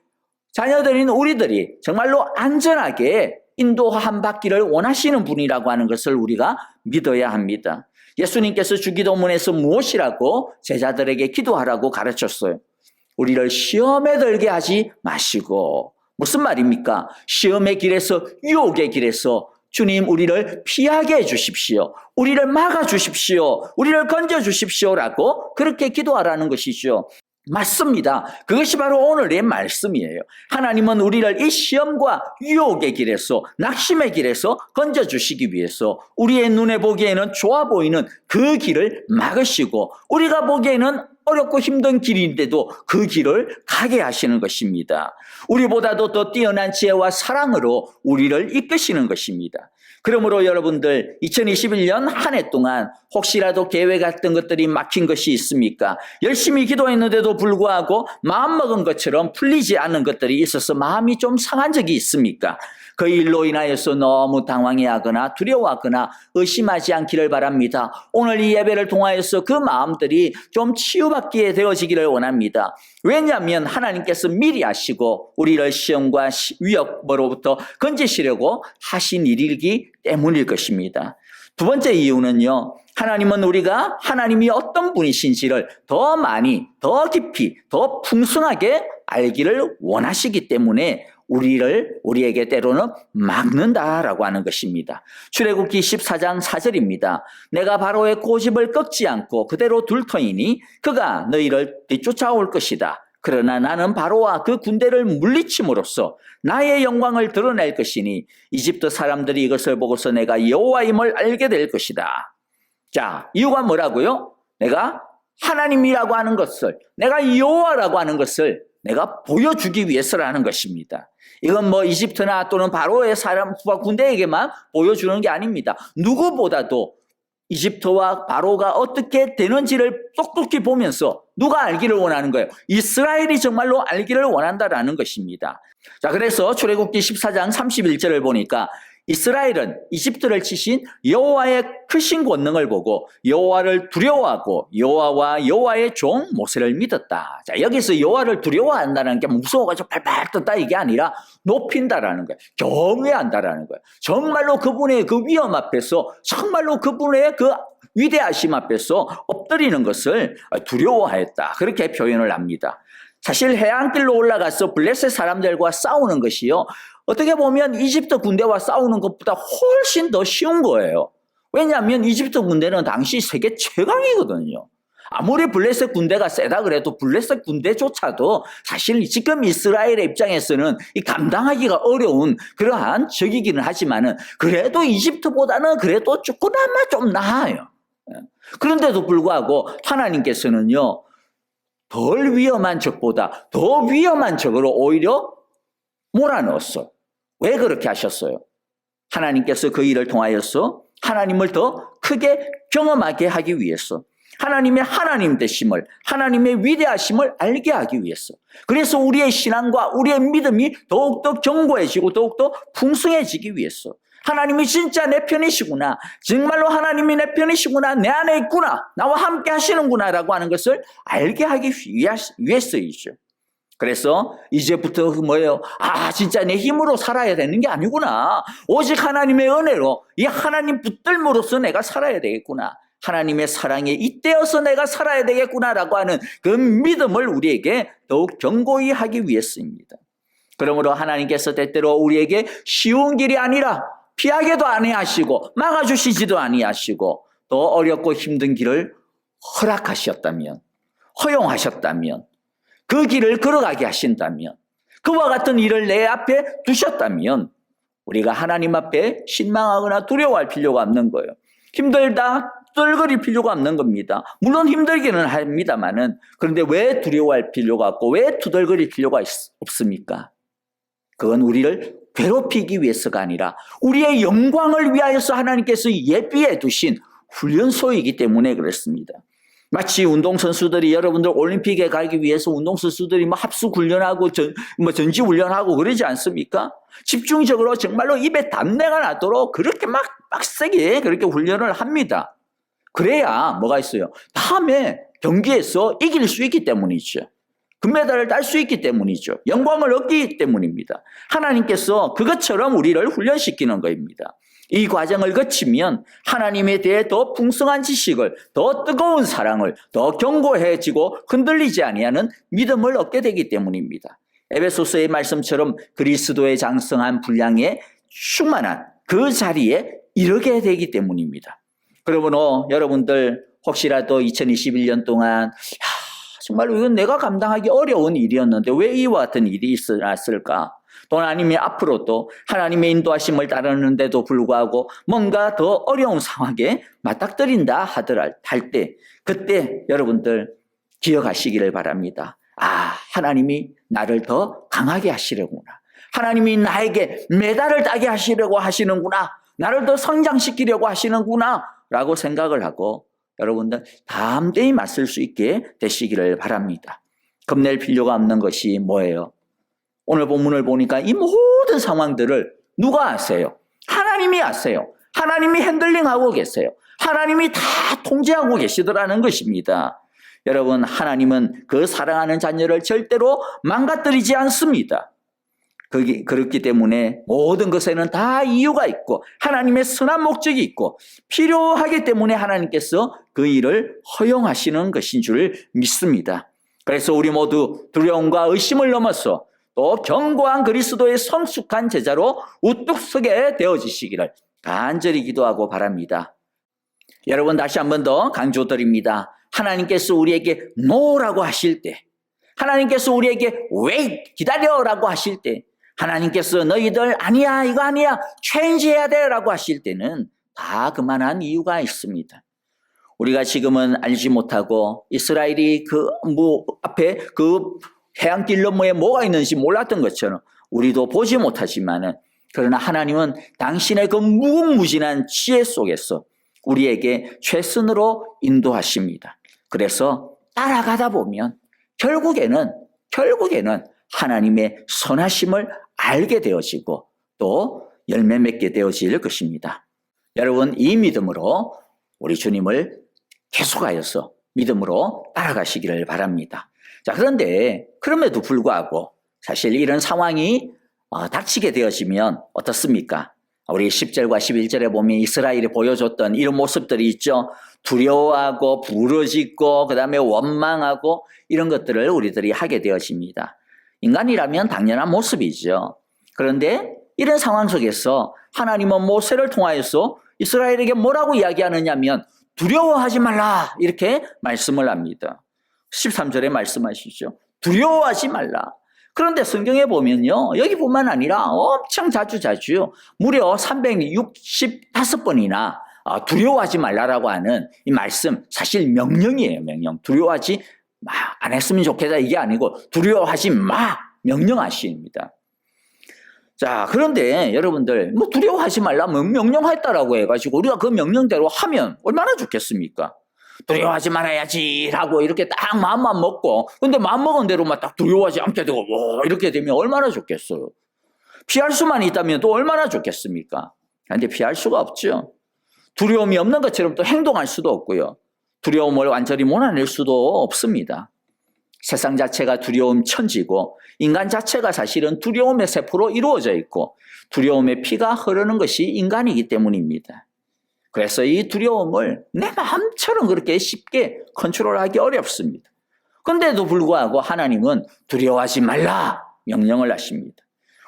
우리들이 정말로 안전하게 인도한 받기를 원하시는 분이라고 하는 것을 우리가 믿어야 합니다. 예수님께서 주기도문에서 무엇이라고 제자들에게 기도하라고 가르쳤어요? 우리를 시험에 들게 하지 마시고 무슨 말입니까? 시험의 길에서, 유혹의 길에서 주님 우리를 피하게 해주십시오. 우리를 막아주십시오. 우리를 건져주십시오라고 그렇게 기도하라는 것이죠. 맞습니다. 그것이 바로 오늘의 말씀이에요. 하나님은 우리를 이 시험과 유혹의 길에서, 낙심의 길에서 건져주시기 위해서 우리의 눈에 보기에는 좋아 보이는 그 길을 막으시고, 우리가 보기에는 어렵고 힘든 길인데도 그 길을 가게 하시는 것입니다. 우리보다도 더 뛰어난 지혜와 사랑으로 우리를 이끄시는 것입니다. 그러므로 여러분들 2021년 한 해 동안 혹시라도 계획했던 것들이 막힌 것이 있습니까? 열심히 기도했는데도 불구하고 마음먹은 것처럼 풀리지 않는 것들이 있어서 마음이 좀 상한 적이 있습니까? 그 일로 인하여서 너무 당황해하거나 두려워하거나 의심하지 않기를 바랍니다. 오늘 이 예배를 통하여서 그 마음들이 좀 치유받게 되어지기를 원합니다. 왜냐하면 하나님께서 미리 아시고 우리를 시험과 위협으로부터 건지시려고 하신 일이기 때문일 것입니다. 두 번째 이유는요, 하나님은 우리가 하나님이 어떤 분이신지를 더 많이, 더 깊이, 더 풍성하게 알기를 원하시기 때문에 우리에게 때로는 막는다라고 하는 것입니다. 출애굽기 14장 4절입니다. 내가 바로의 고집을 꺾지 않고 그대로 둘 터이니 그가 너희를 뒤쫓아올 것이다. 그러나 나는 바로와 그 군대를 물리침으로써 나의 영광을 드러낼 것이니 이집트 사람들이 이것을 보고서 내가 여호와임을 알게 될 것이다. 자, 이유가 뭐라고요? 내가 하나님이라고 하는 것을, 내가 여호와라고 하는 것을 내가 보여주기 위해서라는 것입니다. 이건 뭐 이집트나 또는 바로의 사람과 군대에게만 보여주는 게 아닙니다. 누구보다도 이집트와 바로가 어떻게 되는지를 똑똑히 보면서 누가 알기를 원하는 거예요? 이스라엘이 정말로 알기를 원한다라는 것입니다. 자, 그래서 출애굽기 14장 31절을 보니까 이스라엘은 이집트를 치신 여호와의 크신 권능을 보고 여호와를 두려워하고 여호와와 여호와의 종 모세를 믿었다. 자, 여기서 여호와를 두려워한다는 게 무서워가지고 발발 떴다 이게 아니라 높인다라는 거예요. 경외한다라는 거예요. 정말로 그분의 그 위엄 앞에서, 정말로 그분의 그 위대하심 앞에서 엎드리는 것을 두려워하였다. 그렇게 표현을 합니다. 사실 해안길로 올라가서 블레셋 사람들과 싸우는 것이요, 어떻게 보면 이집트 군대와 싸우는 것보다 훨씬 더 쉬운 거예요. 왜냐하면 이집트 군대는 당시 세계 최강이거든요. 아무리 블레셋 군대가 세다 그래도 블레셋 군대조차도 사실 지금 이스라엘의 입장에서는 감당하기가 어려운 그러한 적이기는 하지만은 그래도 이집트보다는 그래도 조금나마 좀 나아요. 그런데도 불구하고 하나님께서는요, 덜 위험한 적보다 더 위험한 적으로 오히려 몰아넣었어. 왜 그렇게 하셨어요? 하나님께서 그 일을 통하여서 하나님을 더 크게 경험하게 하기 위해서, 하나님의 하나님 되심을, 하나님의 위대하심을 알게 하기 위해서. 그래서 우리의 신앙과 우리의 믿음이 더욱더 견고해지고 더욱더 풍성해지기 위해서, 하나님이 진짜 내 편이시구나, 정말로 하나님이 내 편이시구나, 내 안에 있구나, 나와 함께 하시는구나 라고 하는 것을 알게 하기 위해서이죠. 그래서 이제부터 뭐예요? 진짜 내 힘으로 살아야 되는 게 아니구나. 오직 하나님의 은혜로, 이 하나님 붙들므로써 내가 살아야 되겠구나. 하나님의 사랑에 잇대어서 내가 살아야 되겠구나라고 하는 그 믿음을 우리에게 더욱 견고히 하기 위해서입니다. 그러므로 하나님께서 때때로 우리에게 쉬운 길이 아니라 피하게도 아니하시고 막아주시지도 아니하시고 더 어렵고 힘든 길을 허락하셨다면, 허용하셨다면, 그 길을 걸어가게 하신다면, 그와 같은 일을 내 앞에 두셨다면 우리가 하나님 앞에 실망하거나 두려워할 필요가 없는 거예요. 힘들다, 떨거릴 필요가 없는 겁니다. 물론 힘들기는 합니다만은, 그런데 왜 두려워할 필요가 없고 왜 투덜거릴 필요가 없습니까? 그건 우리를 괴롭히기 위해서가 아니라 우리의 영광을 위하여서 하나님께서 예비해 두신 훈련소이기 때문에 그렇습니다. 마치 운동선수들이, 여러분들 올림픽에 가기 위해서 운동선수들이 합숙 훈련하고 전지 훈련하고 그러지 않습니까? 집중적으로 정말로 입에 담내가 나도록 그렇게 막 빡세게 그렇게 훈련을 합니다. 그래야 뭐가 있어요? 다음에 경기에서 이길 수 있기 때문이죠. 금메달을 딸 수 있기 때문이죠. 영광을 얻기 때문입니다. 하나님께서 그것처럼 우리를 훈련시키는 것입니다. 이 과정을 거치면 하나님에 대해 더 풍성한 지식을, 더 뜨거운 사랑을, 더 견고해지고 흔들리지 아니하는 믿음을 얻게 되기 때문입니다. 에베소서의 말씀처럼 그리스도의 장성한 분량에 충만한 그 자리에 이르게 되기 때문입니다. 그러므로 여러분들 혹시라도 2021년 동안 정말 이건 내가 감당하기 어려운 일이었는데 왜 이와 같은 일이 있었을까? 또는 아니면 앞으로도 하나님의 인도하심을 따르는데도 불구하고 뭔가 더 어려운 상황에 맞닥뜨린다 할 때 그때 여러분들 기억하시기를 바랍니다. 하나님이 나를 더 강하게 하시려구나. 하나님이 나에게 메달을 따게 하시려고 하시는구나. 나를 더 성장시키려고 하시는구나 라고 생각을 하고 여러분들 담대히 맞설 수 있게 되시기를 바랍니다. 겁낼 필요가 없는 것이 뭐예요? 오늘 본문을 보니까 이 모든 상황들을 누가 아세요? 하나님이 아세요. 하나님이 핸들링하고 계세요. 하나님이 다 통제하고 계시더라는 것입니다. 여러분, 하나님은 그 사랑하는 자녀를 절대로 망가뜨리지 않습니다. 그렇기 때문에 모든 것에는 다 이유가 있고 하나님의 선한 목적이 있고 필요하기 때문에 하나님께서 그 일을 허용하시는 것인 줄 믿습니다. 그래서 우리 모두 두려움과 의심을 넘어서 또 견고한 그리스도의 성숙한 제자로 우뚝 서게 되어지시기를 간절히 기도하고 바랍니다. 여러분, 다시 한 번 더 강조드립니다. 하나님께서 우리에게 no라고 하실 때, 하나님께서 우리에게 wait, 기다려라고 하실 때, 하나님께서 너희들 아니야, 이거 아니야, 체인지해야 돼 라고 하실 때는 다 그만한 이유가 있습니다. 우리가 지금은 알지 못하고 이스라엘이 앞에 해안길 너머에 뭐가 있는지 몰랐던 것처럼 우리도 보지 못하지만은 그러나 하나님은 당신의 그 무궁무진한 지혜 속에서 우리에게 최선으로 인도하십니다. 그래서 따라가다 보면 결국에는 하나님의 선하심을 알게 되어지고 또 열매 맺게 되어질 것입니다. 여러분, 이 믿음으로 우리 주님을 계속하여서 믿음으로 따라가시기를 바랍니다. 자, 그런데 그럼에도 불구하고 사실 이런 상황이 닥치게 되어지면 어떻습니까? 우리 10절과 11절에 보면 이스라엘이 보여줬던 이런 모습들이 있죠. 두려워하고 부르짖고 그다음에 원망하고 이런 것들을 우리들이 하게 되어집니다. 인간이라면 당연한 모습이죠. 그런데 이런 상황 속에서 하나님은 모세를 통하여서 이스라엘에게 뭐라고 이야기하느냐면 두려워하지 말라 이렇게 말씀을 합니다. 13절에 말씀하시죠. 두려워하지 말라. 그런데 성경에 보면요, 여기뿐만 아니라 엄청 자주 무려 365번이나 두려워하지 말라라고 하는 이 말씀, 사실 명령이에요. 명령. 두려워하지 안 했으면 좋겠다 이게 아니고 두려워하지 마 명령하십니다. 자, 그런데 여러분들 두려워하지 말라 명령했다라고 해가지고 우리가 그 명령대로 하면 얼마나 좋겠습니까? 두려워하지 말아야지 라고 이렇게 딱 마음만 먹고 근데 마음먹은 대로만 딱 두려워하지 않게 되고 이렇게 되면 얼마나 좋겠어요. 피할 수만 있다면 또 얼마나 좋겠습니까? 그런데 피할 수가 없죠. 두려움이 없는 것처럼 또 행동할 수도 없고요. 두려움을 완전히 몰아낼 수도 없습니다. 세상 자체가 두려움 천지고 인간 자체가 사실은 두려움의 세포로 이루어져 있고 두려움의 피가 흐르는 것이 인간이기 때문입니다. 그래서 이 두려움을 내 마음처럼 그렇게 쉽게 컨트롤하기 어렵습니다. 그런데도 불구하고 하나님은 두려워하지 말라 명령을 하십니다.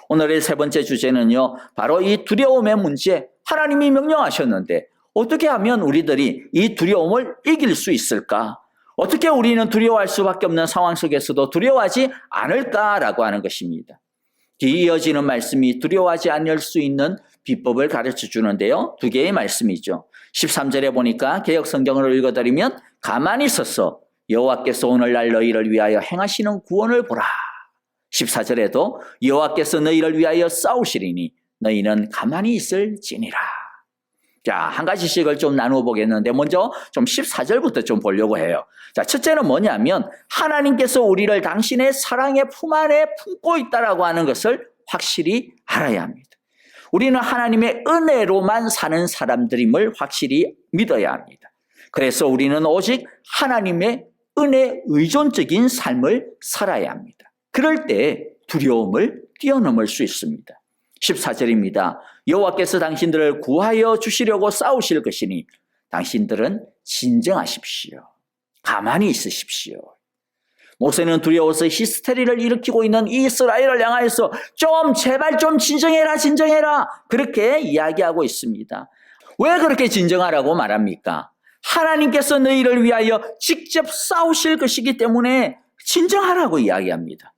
오늘의 세 번째 주제는요, 바로 이 두려움의 문제, 하나님이 명령하셨는데 어떻게 하면 우리들이 이 두려움을 이길 수 있을까? 어떻게 우리는 두려워할 수밖에 없는 상황 속에서도 두려워하지 않을까라고 하는 것입니다. 뒤 이어지는 말씀이 두려워하지 않을 수 있는 비법을 가르쳐 주는데요. 두 개의 말씀이죠. 13절에 보니까 개역 성경을 읽어드리면 가만히 서서 여호와께서 오늘날 너희를 위하여 행하시는 구원을 보라. 14절에도 여호와께서 너희를 위하여 싸우시리니 너희는 가만히 있을지니라. 자, 한 가지씩을 좀 나누어 보겠는데 먼저 좀 14절부터 좀 보려고 해요. 자, 첫째는 뭐냐면 하나님께서 우리를 당신의 사랑의 품 안에 품고 있다라고 하는 것을 확실히 알아야 합니다. 우리는 하나님의 은혜로만 사는 사람들임을 확실히 믿어야 합니다. 그래서 우리는 오직 하나님의 은혜 의존적인 삶을 살아야 합니다. 그럴 때 두려움을 뛰어넘을 수 있습니다. 14절입니다. 여호와께서 당신들을 구하여 주시려고 싸우실 것이니 당신들은 진정하십시오. 가만히 있으십시오. 모세는 두려워서 히스테리를 일으키고 있는 이스라엘을 향하여서 좀 제발 좀 진정해라 진정해라 그렇게 이야기하고 있습니다. 왜 그렇게 진정하라고 말합니까? 하나님께서 너희를 위하여 직접 싸우실 것이기 때문에 진정하라고 이야기합니다.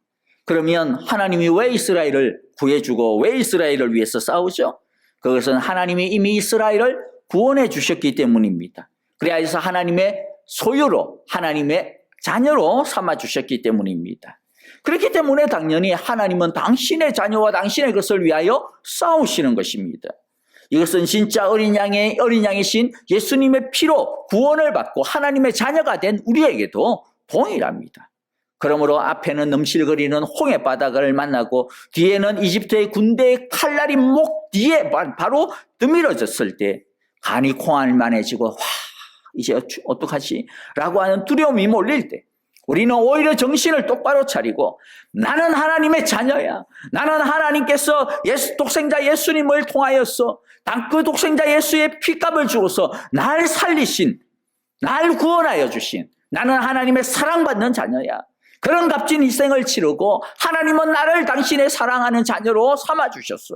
그러면 하나님이 왜 이스라엘을 구해주고 왜 이스라엘을 위해서 싸우죠? 그것은 하나님이 이미 이스라엘을 구원해 주셨기 때문입니다. 그래서 하나님의 소유로 하나님의 자녀로 삼아주셨기 때문입니다. 그렇기 때문에 당연히 하나님은 당신의 자녀와 당신의 것을 위하여 싸우시는 것입니다. 이것은 진짜 어린 양이신 예수님의 피로 구원을 받고 하나님의 자녀가 된 우리에게도 동일합니다. 그러므로 앞에는 넘실거리는 홍해 바다를 만나고 뒤에는 이집트의 군대의 칼날이 목 뒤에 바로 드밀어졌을 때 간이 콩알만해지고 와 이제 어떡하지? 라고 하는 두려움이 몰릴 때 우리는 오히려 정신을 똑바로 차리고 나는 하나님의 자녀야. 나는 하나님께서 독생자 예수님을 통하여서 그 독생자 예수의 피값을 주고서 날 살리신, 날 구원하여 주신 나는 하나님의 사랑받는 자녀야. 그런 값진 희생을 치르고 하나님은 나를 당신의 사랑하는 자녀로 삼아주셨어.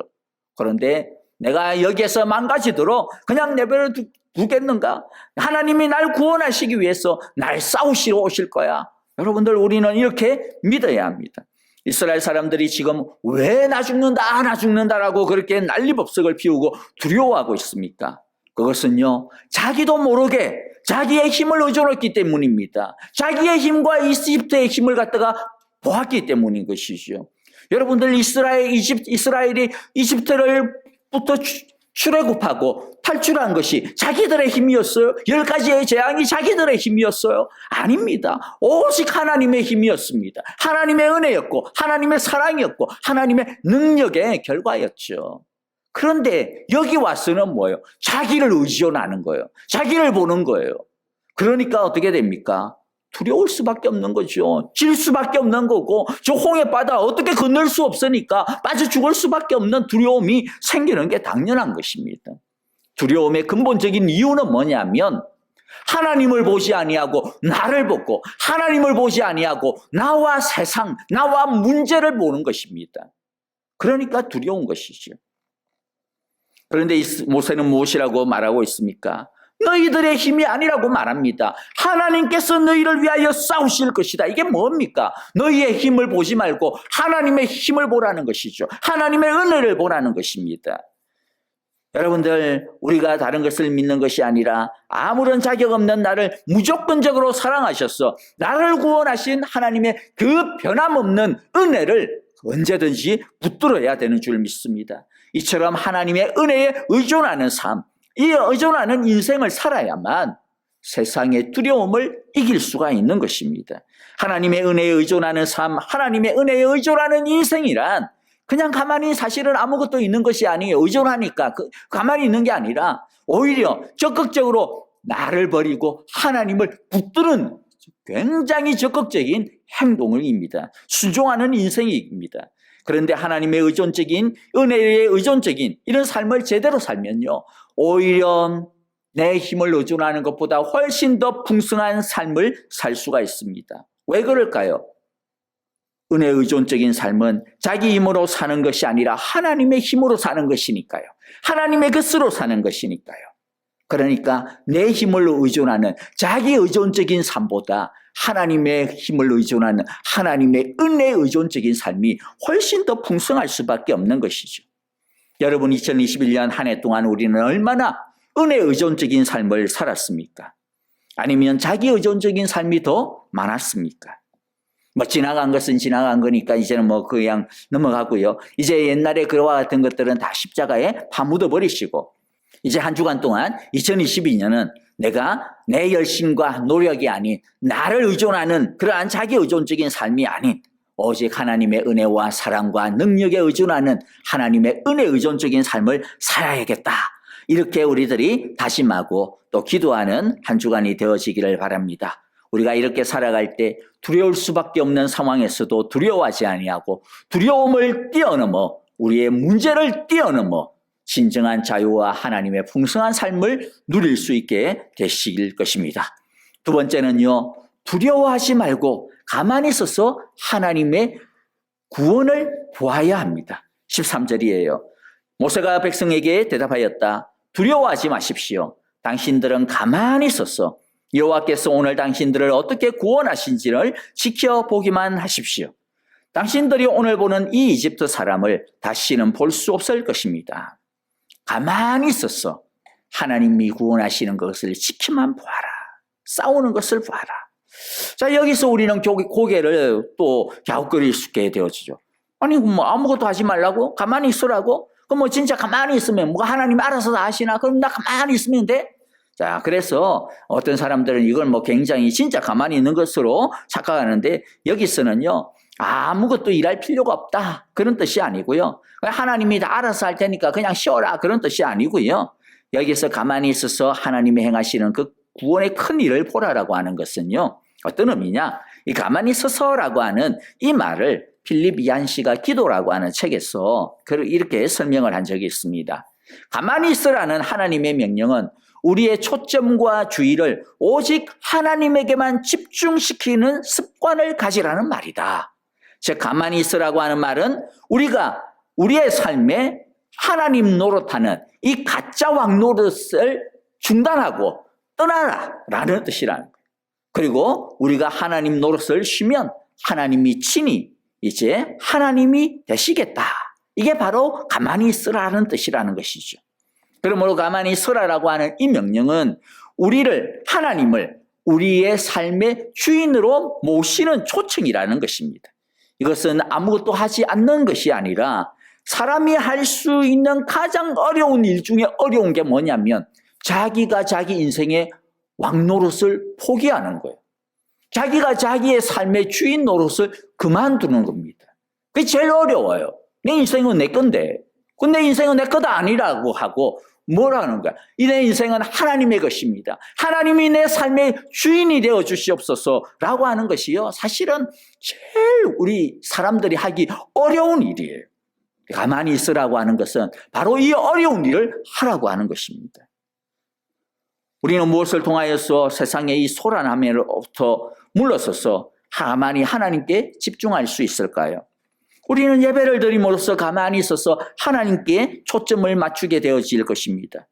그런데 내가 여기에서 망가지도록 그냥 내버려 두겠는가? 하나님이 날 구원하시기 위해서 날 싸우시러 오실 거야. 여러분들 우리는 이렇게 믿어야 합니다. 이스라엘 사람들이 지금 왜 나 죽는다라고 그렇게 난리법석을 피우고 두려워하고 있습니까? 그것은요 자기도 모르게 자기의 힘을 의존했기 때문입니다. 자기의 힘과 이집트의 힘을 갖다가 보았기 때문인 것이죠. 여러분들 이스라엘이 이집트를부터 출애굽하고 탈출한 것이 자기들의 힘이었어요? 10가지의 재앙이 자기들의 힘이었어요? 아닙니다. 오직 하나님의 힘이었습니다. 하나님의 은혜였고 하나님의 사랑이었고 하나님의 능력의 결과였죠. 그런데 여기 와서는 뭐예요? 자기를 의존하는 거예요. 자기를 보는 거예요. 그러니까 어떻게 됩니까? 두려울 수밖에 없는 거죠. 질 수밖에 없는 거고 저 홍해 바다 어떻게 건널 수 없으니까 빠져 죽을 수밖에 없는 두려움이 생기는 게 당연한 것입니다. 두려움의 근본적인 이유는 뭐냐면 하나님을 보지 아니하고 나를 보고 하나님을 보지 아니하고 나와 세상, 나와 문제를 보는 것입니다. 그러니까 두려운 것이죠. 그런데 모세는 무엇이라고 말하고 있습니까? 너희들의 힘이 아니라고 말합니다. 하나님께서 너희를 위하여 싸우실 것이다. 이게 뭡니까? 너희의 힘을 보지 말고 하나님의 힘을 보라는 것이죠. 하나님의 은혜를 보라는 것입니다. 여러분들 우리가 다른 것을 믿는 것이 아니라 아무런 자격 없는 나를 무조건적으로 사랑하셔서 나를 구원하신 하나님의 그 변함없는 은혜를 언제든지 붙들어야 되는 줄 믿습니다. 이처럼 하나님의 은혜에 의존하는 삶, 이 의존하는 인생을 살아야만 세상의 두려움을 이길 수가 있는 것입니다. 하나님의 은혜에 의존하는 삶, 하나님의 은혜에 의존하는 인생이란 그냥 가만히 사실은 아무것도 있는 것이 아니에요. 의존하니까 가만히 있는 게 아니라 오히려 적극적으로 나를 버리고 하나님을 붙드는 굉장히 적극적인 행동입니다. 순종하는 인생입니다. 그런데 하나님의 의존적인 은혜의 의존적인 이런 삶을 제대로 살면요 오히려 내 힘을 의존하는 것보다 훨씬 더 풍성한 삶을 살 수가 있습니다. 왜 그럴까요? 은혜 의존적인 삶은 자기 힘으로 사는 것이 아니라 하나님의 힘으로 사는 것이니까요. 하나님의 것으로 사는 것이니까요. 그러니까 내 힘을 의존하는 자기 의존적인 삶보다 하나님의 힘을 의존하는 하나님의 은혜 의존적인 삶이 훨씬 더 풍성할 수밖에 없는 것이죠. 여러분 2021년 한 해 동안 우리는 얼마나 은혜 의존적인 삶을 살았습니까? 아니면 자기 의존적인 삶이 더 많았습니까? 지나간 것은 지나간 거니까 이제는 그냥 넘어가고요. 이제 옛날에 그와 같은 것들은 다 십자가에 파묻어 버리시고 이제 한 주간 동안 2022년은 내가 내 열심과 노력이 아닌 나를 의존하는 그러한 자기 의존적인 삶이 아닌 오직 하나님의 은혜와 사랑과 능력에 의존하는 하나님의 은혜 의존적인 삶을 살아야겠다. 이렇게 우리들이 다짐하고 또 기도하는 한 주간이 되어지기를 바랍니다. 우리가 이렇게 살아갈 때 두려울 수밖에 없는 상황에서도 두려워하지 아니하고 두려움을 뛰어넘어 우리의 문제를 뛰어넘어 진정한 자유와 하나님의 풍성한 삶을 누릴 수 있게 되실 것입니다. 두 번째는요, 두려워하지 말고 가만히 있어서 하나님의 구원을 보아야 합니다. 13절이에요. 모세가 백성에게 대답하였다. 두려워하지 마십시오. 당신들은 가만히 있어서 여호와께서 오늘 당신들을 어떻게 구원하신지를 지켜보기만 하십시오. 당신들이 오늘 보는 이 이집트 사람을 다시는 볼 수 없을 것입니다. 가만히 있어서 하나님이 구원하시는 것을 지켜만 보아라. 싸우는 것을 보아라. 자, 여기서 우리는 고개를 또 갸웃거리게 되어지죠. 아니, 뭐 아무것도 하지 말라고? 가만히 있으라고? 그럼 뭐 진짜 가만히 있으면 뭐 하나님 알아서 다 하시나? 그럼 나 가만히 있으면 돼? 자, 그래서 어떤 사람들은 이걸 뭐 굉장히 진짜 가만히 있는 것으로 착각하는데, 여기서는요, 아무것도 일할 필요가 없다. 그런 뜻이 아니고요. 하나님이 다 알아서 할 테니까 그냥 쉬어라. 그런 뜻이 아니고요. 여기서 가만히 있어서 하나님이 행하시는 그 구원의 큰 일을 보라라고 하는 것은요, 어떤 의미냐? 이 가만히 서서라고 하는 이 말을 필립 이안 씨가 기도라고 하는 책에서 이렇게 설명을 한 적이 있습니다. 가만히 있으라는 하나님의 명령은 우리의 초점과 주의를 오직 하나님에게만 집중시키는 습관을 가지라는 말이다. 즉, 가만히 있으라고 하는 말은 우리가 우리의 삶에 하나님 노릇하는 이 가짜 왕 노릇을 중단하고 떠나라 라는 뜻이라는 거예요. 그리고 우리가 하나님 노릇을 쉬면 하나님이 친히 이제 하나님이 되시겠다. 이게 바로 가만히 있으라는 뜻이라는 것이죠. 그러므로 가만히 있으라라고 하는 이 명령은 하나님을 우리의 삶의 주인으로 모시는 초청이라는 것입니다. 이것은 아무것도 하지 않는 것이 아니라 사람이 할 수 있는 가장 어려운 일 중에 어려운 게 뭐냐면 자기가 자기 인생의 왕 노릇을 포기하는 거예요. 자기가 자기의 삶의 주인 노릇을 그만두는 겁니다. 그게 제일 어려워요. 내 인생은 내 건데, 내 인생은 내 거다 아니라고 하고 뭐라는 거야? 내 인생은 하나님의 것입니다. 하나님이 내 삶의 주인이 되어 주시옵소서라고 하는 것이요, 사실은 제일 우리 사람들이 하기 어려운 일이에요. 가만히 있으라고 하는 것은 바로 이 어려운 일을 하라고 하는 것입니다. 우리는 무엇을 통하여서 세상의 이 소란함에로부터 물러서서 가만히 하나님께 집중할 수 있을까요? 우리는 예배를 드림으로써 가만히 있어서 하나님께 초점을 맞추게 되어질 것입니다.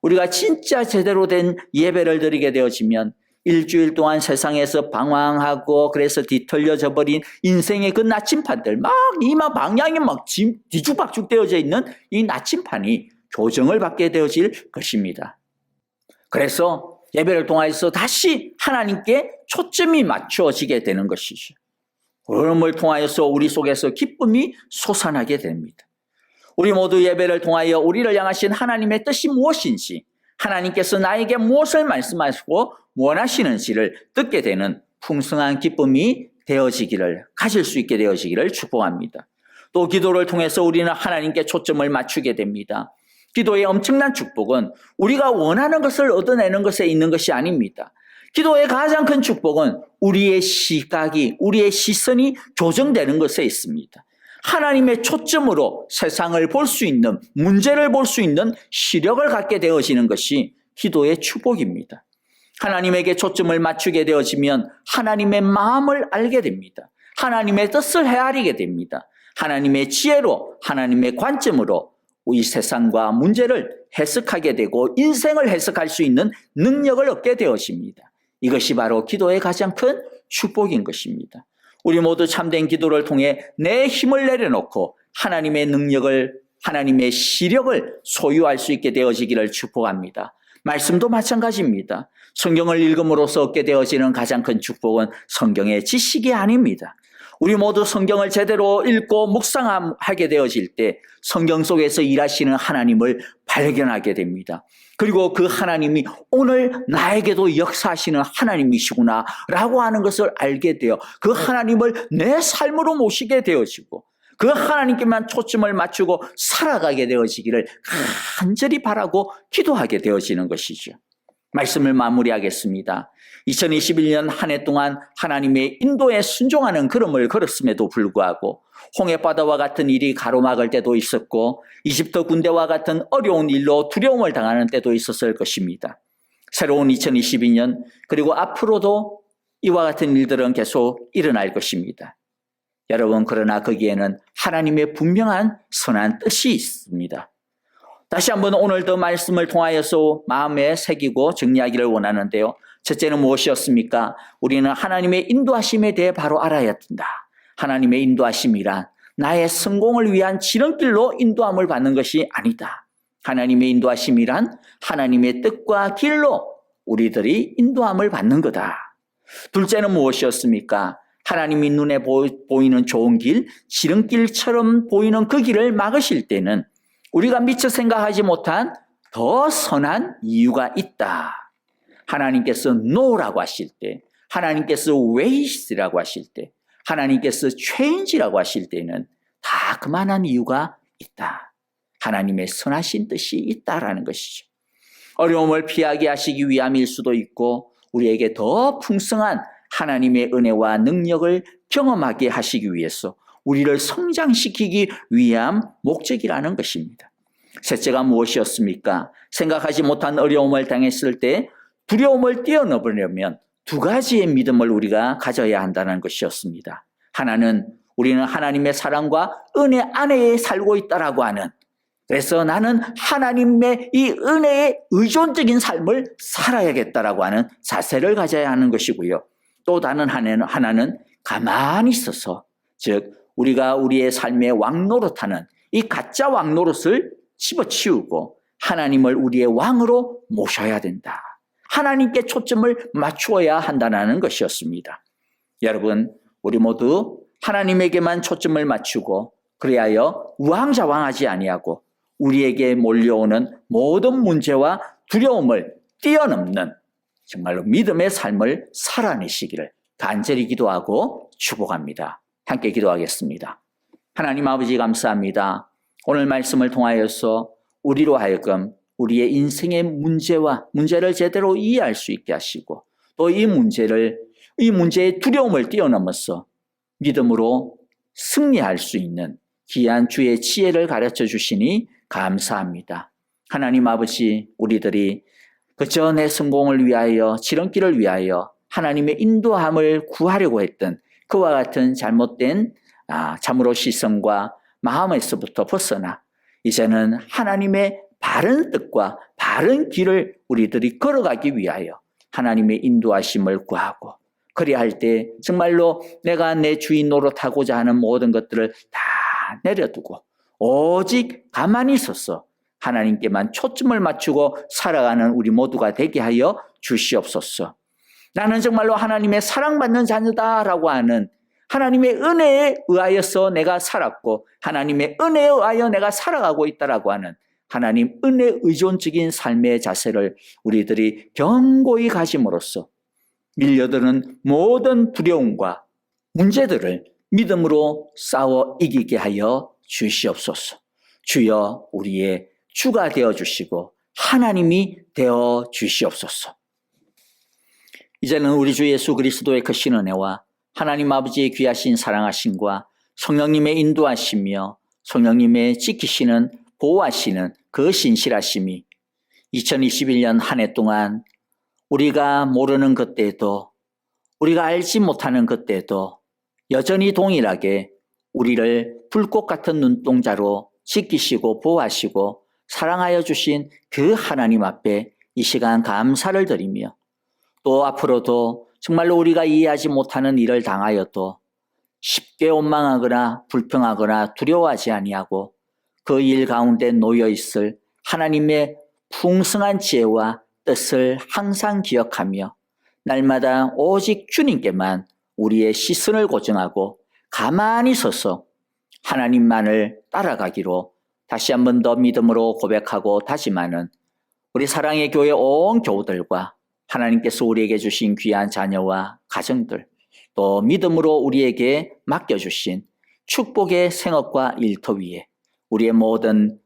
우리가 진짜 제대로 된 예배를 드리게 되어지면 일주일 동안 세상에서 방황하고 그래서 뒤틀려져 버린 인생의 그 나침판들, 이마 방향이 뒤죽박죽 되어져 있는 이 나침판이 교정을 받게 되어질 것입니다. 그래서 예배를 통해서 다시 하나님께 초점이 맞춰지게 되는 것이죠. 그럼을 통하여서 우리 속에서 기쁨이 솟아나게 됩니다. 우리 모두 예배를 통하여 우리를 향하신 하나님의 뜻이 무엇인지, 하나님께서 나에게 무엇을 말씀하시고 원하시는지를 듣게 되는 풍성한 기쁨이 가질 수 있게 되어지기를 축복합니다. 또 기도를 통해서 우리는 하나님께 초점을 맞추게 됩니다. 기도의 엄청난 축복은 우리가 원하는 것을 얻어내는 것에 있는 것이 아닙니다. 기도의 가장 큰 축복은 우리의 시각이, 우리의 시선이 교정되는 것에 있습니다. 하나님의 초점으로 세상을 볼 수 있는, 문제를 볼 수 있는 시력을 갖게 되어지는 것이 기도의 축복입니다. 하나님에게 초점을 맞추게 되어지면 하나님의 마음을 알게 됩니다. 하나님의 뜻을 헤아리게 됩니다. 하나님의 지혜로, 하나님의 관점으로 이 세상과 문제를 해석하게 되고 인생을 해석할 수 있는 능력을 얻게 되어집니다. 이것이 바로 기도의 가장 큰 축복인 것입니다. 우리 모두 참된 기도를 통해 내 힘을 내려놓고 하나님의 능력을, 하나님의 시력을 소유할 수 있게 되어지기를 축복합니다. 말씀도 마찬가지입니다. 성경을 읽음으로써 얻게 되어지는 가장 큰 축복은 성경의 지식이 아닙니다. 우리 모두 성경을 제대로 읽고 묵상하게 되어질 때 성경 속에서 일하시는 하나님을 발견하게 됩니다. 그리고 그 하나님이 오늘 나에게도 역사하시는 하나님이시구나 라고 하는 것을 알게 되어 그 하나님을 내 삶으로 모시게 되어지고 그 하나님께만 초점을 맞추고 살아가게 되어지기를 간절히 바라고 기도하게 되어지는 것이죠. 말씀을 마무리하겠습니다. 2021년 한 해 동안 하나님의 인도에 순종하는 걸음을 걸었음에도 불구하고 홍해바다와 같은 일이 가로막을 때도 있었고 이집트 군대와 같은 어려운 일로 두려움을 당하는 때도 있었을 것입니다. 새로운 2022년 그리고 앞으로도 이와 같은 일들은 계속 일어날 것입니다. 여러분, 그러나 거기에는 하나님의 분명한 선한 뜻이 있습니다. 다시 한번 오늘도 말씀을 통하여서 마음에 새기고 정리하기를 원하는데요. 첫째는 무엇이었습니까? 우리는 하나님의 인도하심에 대해 바로 알아야 된다. 하나님의 인도하심이란 나의 성공을 위한 지름길로 인도함을 받는 것이 아니다. 하나님의 인도하심이란 하나님의 뜻과 길로 우리들이 인도함을 받는 거다. 둘째는 무엇이었습니까? 하나님이 눈에 보이는 좋은 길, 지름길처럼 보이는 그 길을 막으실 때는 우리가 미처 생각하지 못한 더 선한 이유가 있다. 하나님께서 no라고 하실 때, 하나님께서 wait이라고 하실 때, 하나님께서 change라고 하실 때는 다 그만한 이유가 있다. 하나님의 선하신 뜻이 있다라는 것이죠. 어려움을 피하게 하시기 위함일 수도 있고 우리에게 더 풍성한 하나님의 은혜와 능력을 경험하게 하시기 위해서 우리를 성장시키기 위한 목적이라는 것입니다. 셋째가 무엇이었습니까? 생각하지 못한 어려움을 당했을 때 두려움을 뛰어넘으려면 두 가지의 믿음을 우리가 가져야 한다는 것이었습니다. 하나는 우리는 하나님의 사랑과 은혜 안에 살고 있다라고 하는, 그래서 나는 하나님의 이 은혜에 의존적인 삶을 살아야겠다라고 하는 자세를 가져야 하는 것이고요. 또 다른 하나는 가만히 있어서, 즉 우리가 우리의 삶의 왕노릇하는 이 가짜 왕노릇을 집어치우고 하나님을 우리의 왕으로 모셔야 된다. 하나님께 초점을 맞추어야 한다는 것이었습니다. 여러분, 우리 모두 하나님에게만 초점을 맞추고 그리하여 우왕좌왕하지 아니하고 우리에게 몰려오는 모든 문제와 두려움을 뛰어넘는 정말로 믿음의 삶을 살아내시기를 간절히 기도하고 축복합니다. 함께 기도하겠습니다. 하나님 아버지, 감사합니다. 오늘 말씀을 통하여서 우리로 하여금 우리의 인생의 문제를 제대로 이해할 수 있게 하시고 또 이 문제의 두려움을 뛰어넘어서 믿음으로 승리할 수 있는 귀한 주의 지혜를 가르쳐 주시니 감사합니다. 하나님 아버지, 우리들이 그저 내 성공을 위하여, 지름길을 위하여 하나님의 인도함을 구하려고 했던 그와 같은 잘못된 참으로 시선과 마음에서부터 벗어나 이제는 하나님의 바른 뜻과 바른 길을 우리들이 걸어가기 위하여 하나님의 인도하심을 구하고, 그리할 때 정말로 내가 내 주인 노릇하고자 하는 모든 것들을 다 내려두고 오직 가만히 있어서 하나님께만 초점을 맞추고 살아가는 우리 모두가 되게 하여 주시옵소서. 나는 정말로 하나님의 사랑받는 자녀다라고 하는 하나님의 은혜에 의하여서 내가 살았고 하나님의 은혜에 의하여 내가 살아가고 있다라고 하는 하나님 은혜 의존적인 삶의 자세를 우리들이 견고히 가짐으로써 밀려드는 모든 두려움과 문제들을 믿음으로 싸워 이기게 하여 주시옵소서. 주여, 우리의 주가 되어주시고 하나님이 되어주시옵소서. 이제는 우리 주 예수 그리스도의 크신 은혜와 하나님 아버지의 귀하신 사랑하심과 성령님의 인도하시며 성령님의 지키시는 보호하시는 그 신실하심이 2021년 한 해 동안 우리가 모르는 그때도, 우리가 알지 못하는 그때도 여전히 동일하게 우리를 불꽃 같은 눈동자로 지키시고 보호하시고 사랑하여 주신 그 하나님 앞에 이 시간 감사를 드리며, 또 앞으로도 정말로 우리가 이해하지 못하는 일을 당하여도 쉽게 원망하거나 불평하거나 두려워하지 아니하고 그 일 가운데 놓여 있을 하나님의 풍성한 지혜와 뜻을 항상 기억하며 날마다 오직 주님께만 우리의 시선을 고정하고 가만히 서서 하나님만을 따라가기로 다시 한 번 더 믿음으로 고백하고 다짐하는 우리 사랑의 교회 온 교우들과 하나님께서 우리에게 주신 귀한 자녀와 가정들, 또 믿음으로 우리에게 맡겨주신 축복의 생업과 일터 위에 우리의 모든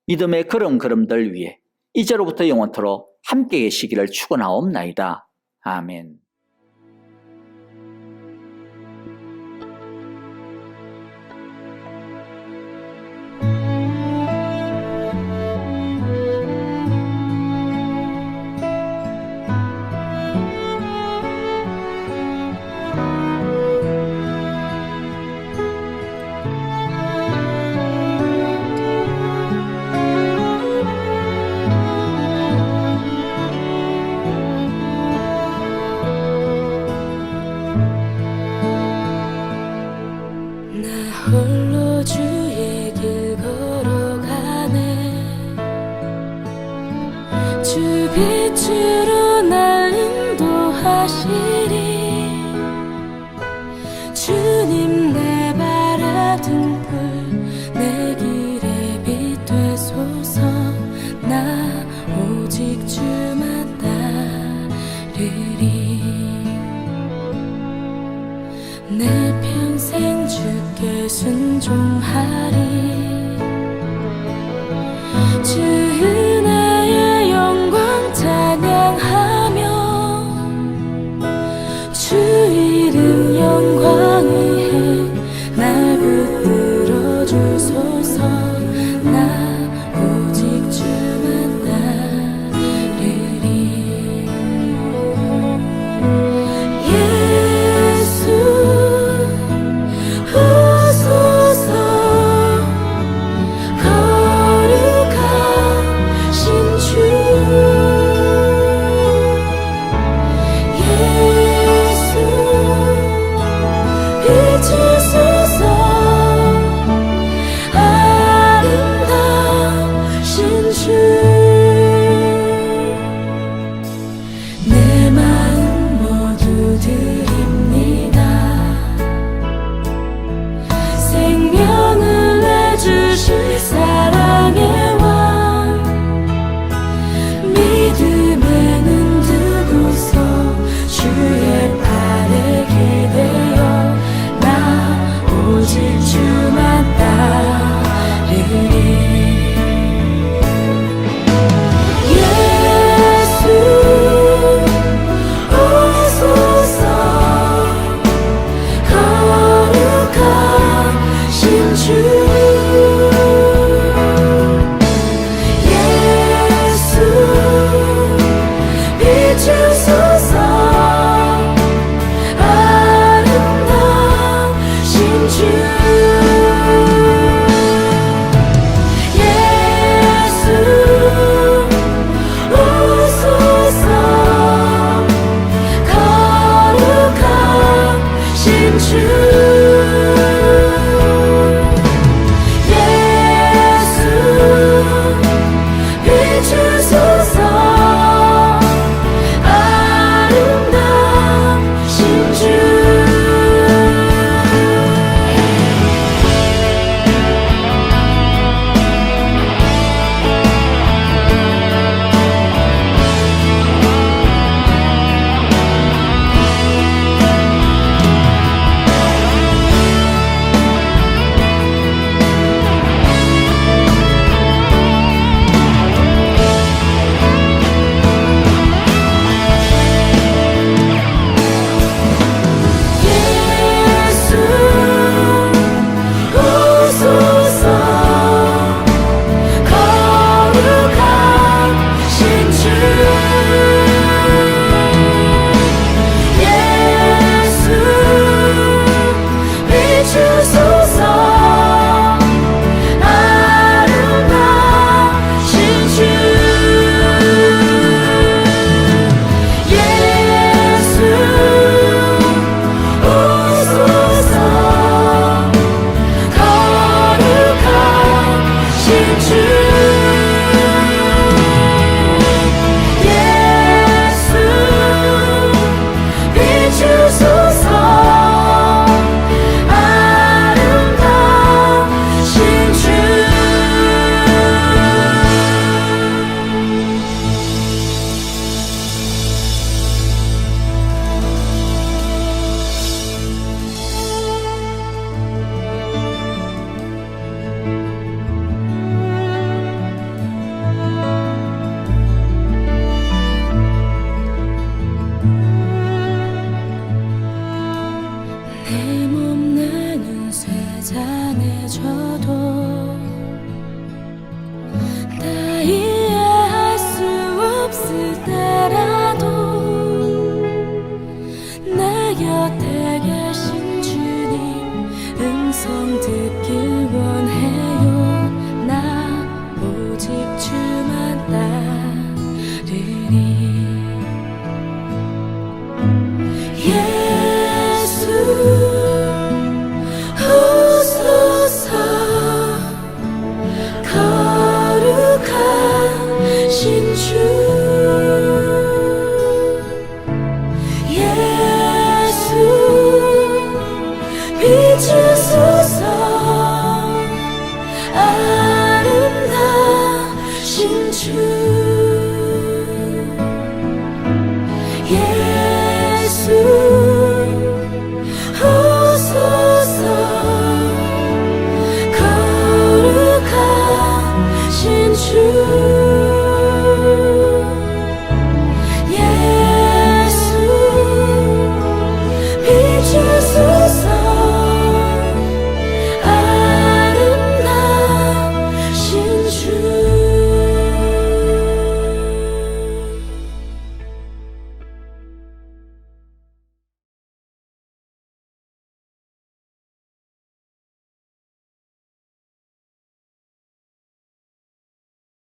믿음의 걸음들 위에 이제로부터 영원토록 함께 계시기를 축원하옵나이다. 아멘. 하시리. 주님 내 발의 등불 내 길에 빛 되소서. 나 오직 주만 따르리. 내 평생 주께 순종하리. 주 은혜의 영광 찬양하며 주 이름 영광 위해 날 붙들어 주소서. 나 오직 주만 따르리. 예수 오소서. 거룩하신 주 예수 비추소서. 아름다우신 주 내 마음 모두 드립니다. 생명을 내주실 사랑의 왕. 믿음의 눈 뜨고서 주의 팔에 기대어 나 오직 주만 따르리. 예수 오소서. 거룩하신 주 예수 비추소서. 아름다우신 주 예수 오소서. 거룩하신 주 예수 비추소서. 아름다우신 주 예수 오소서. 거룩하신 주 예수 비추소서. 아름다우신 주 예수 오소서. 거룩하신 주 예수 비추소서. 아름다우신 주 내 몸 내 눈 쇠잔해져도 다 이해할 수 없을 때라도 내 곁에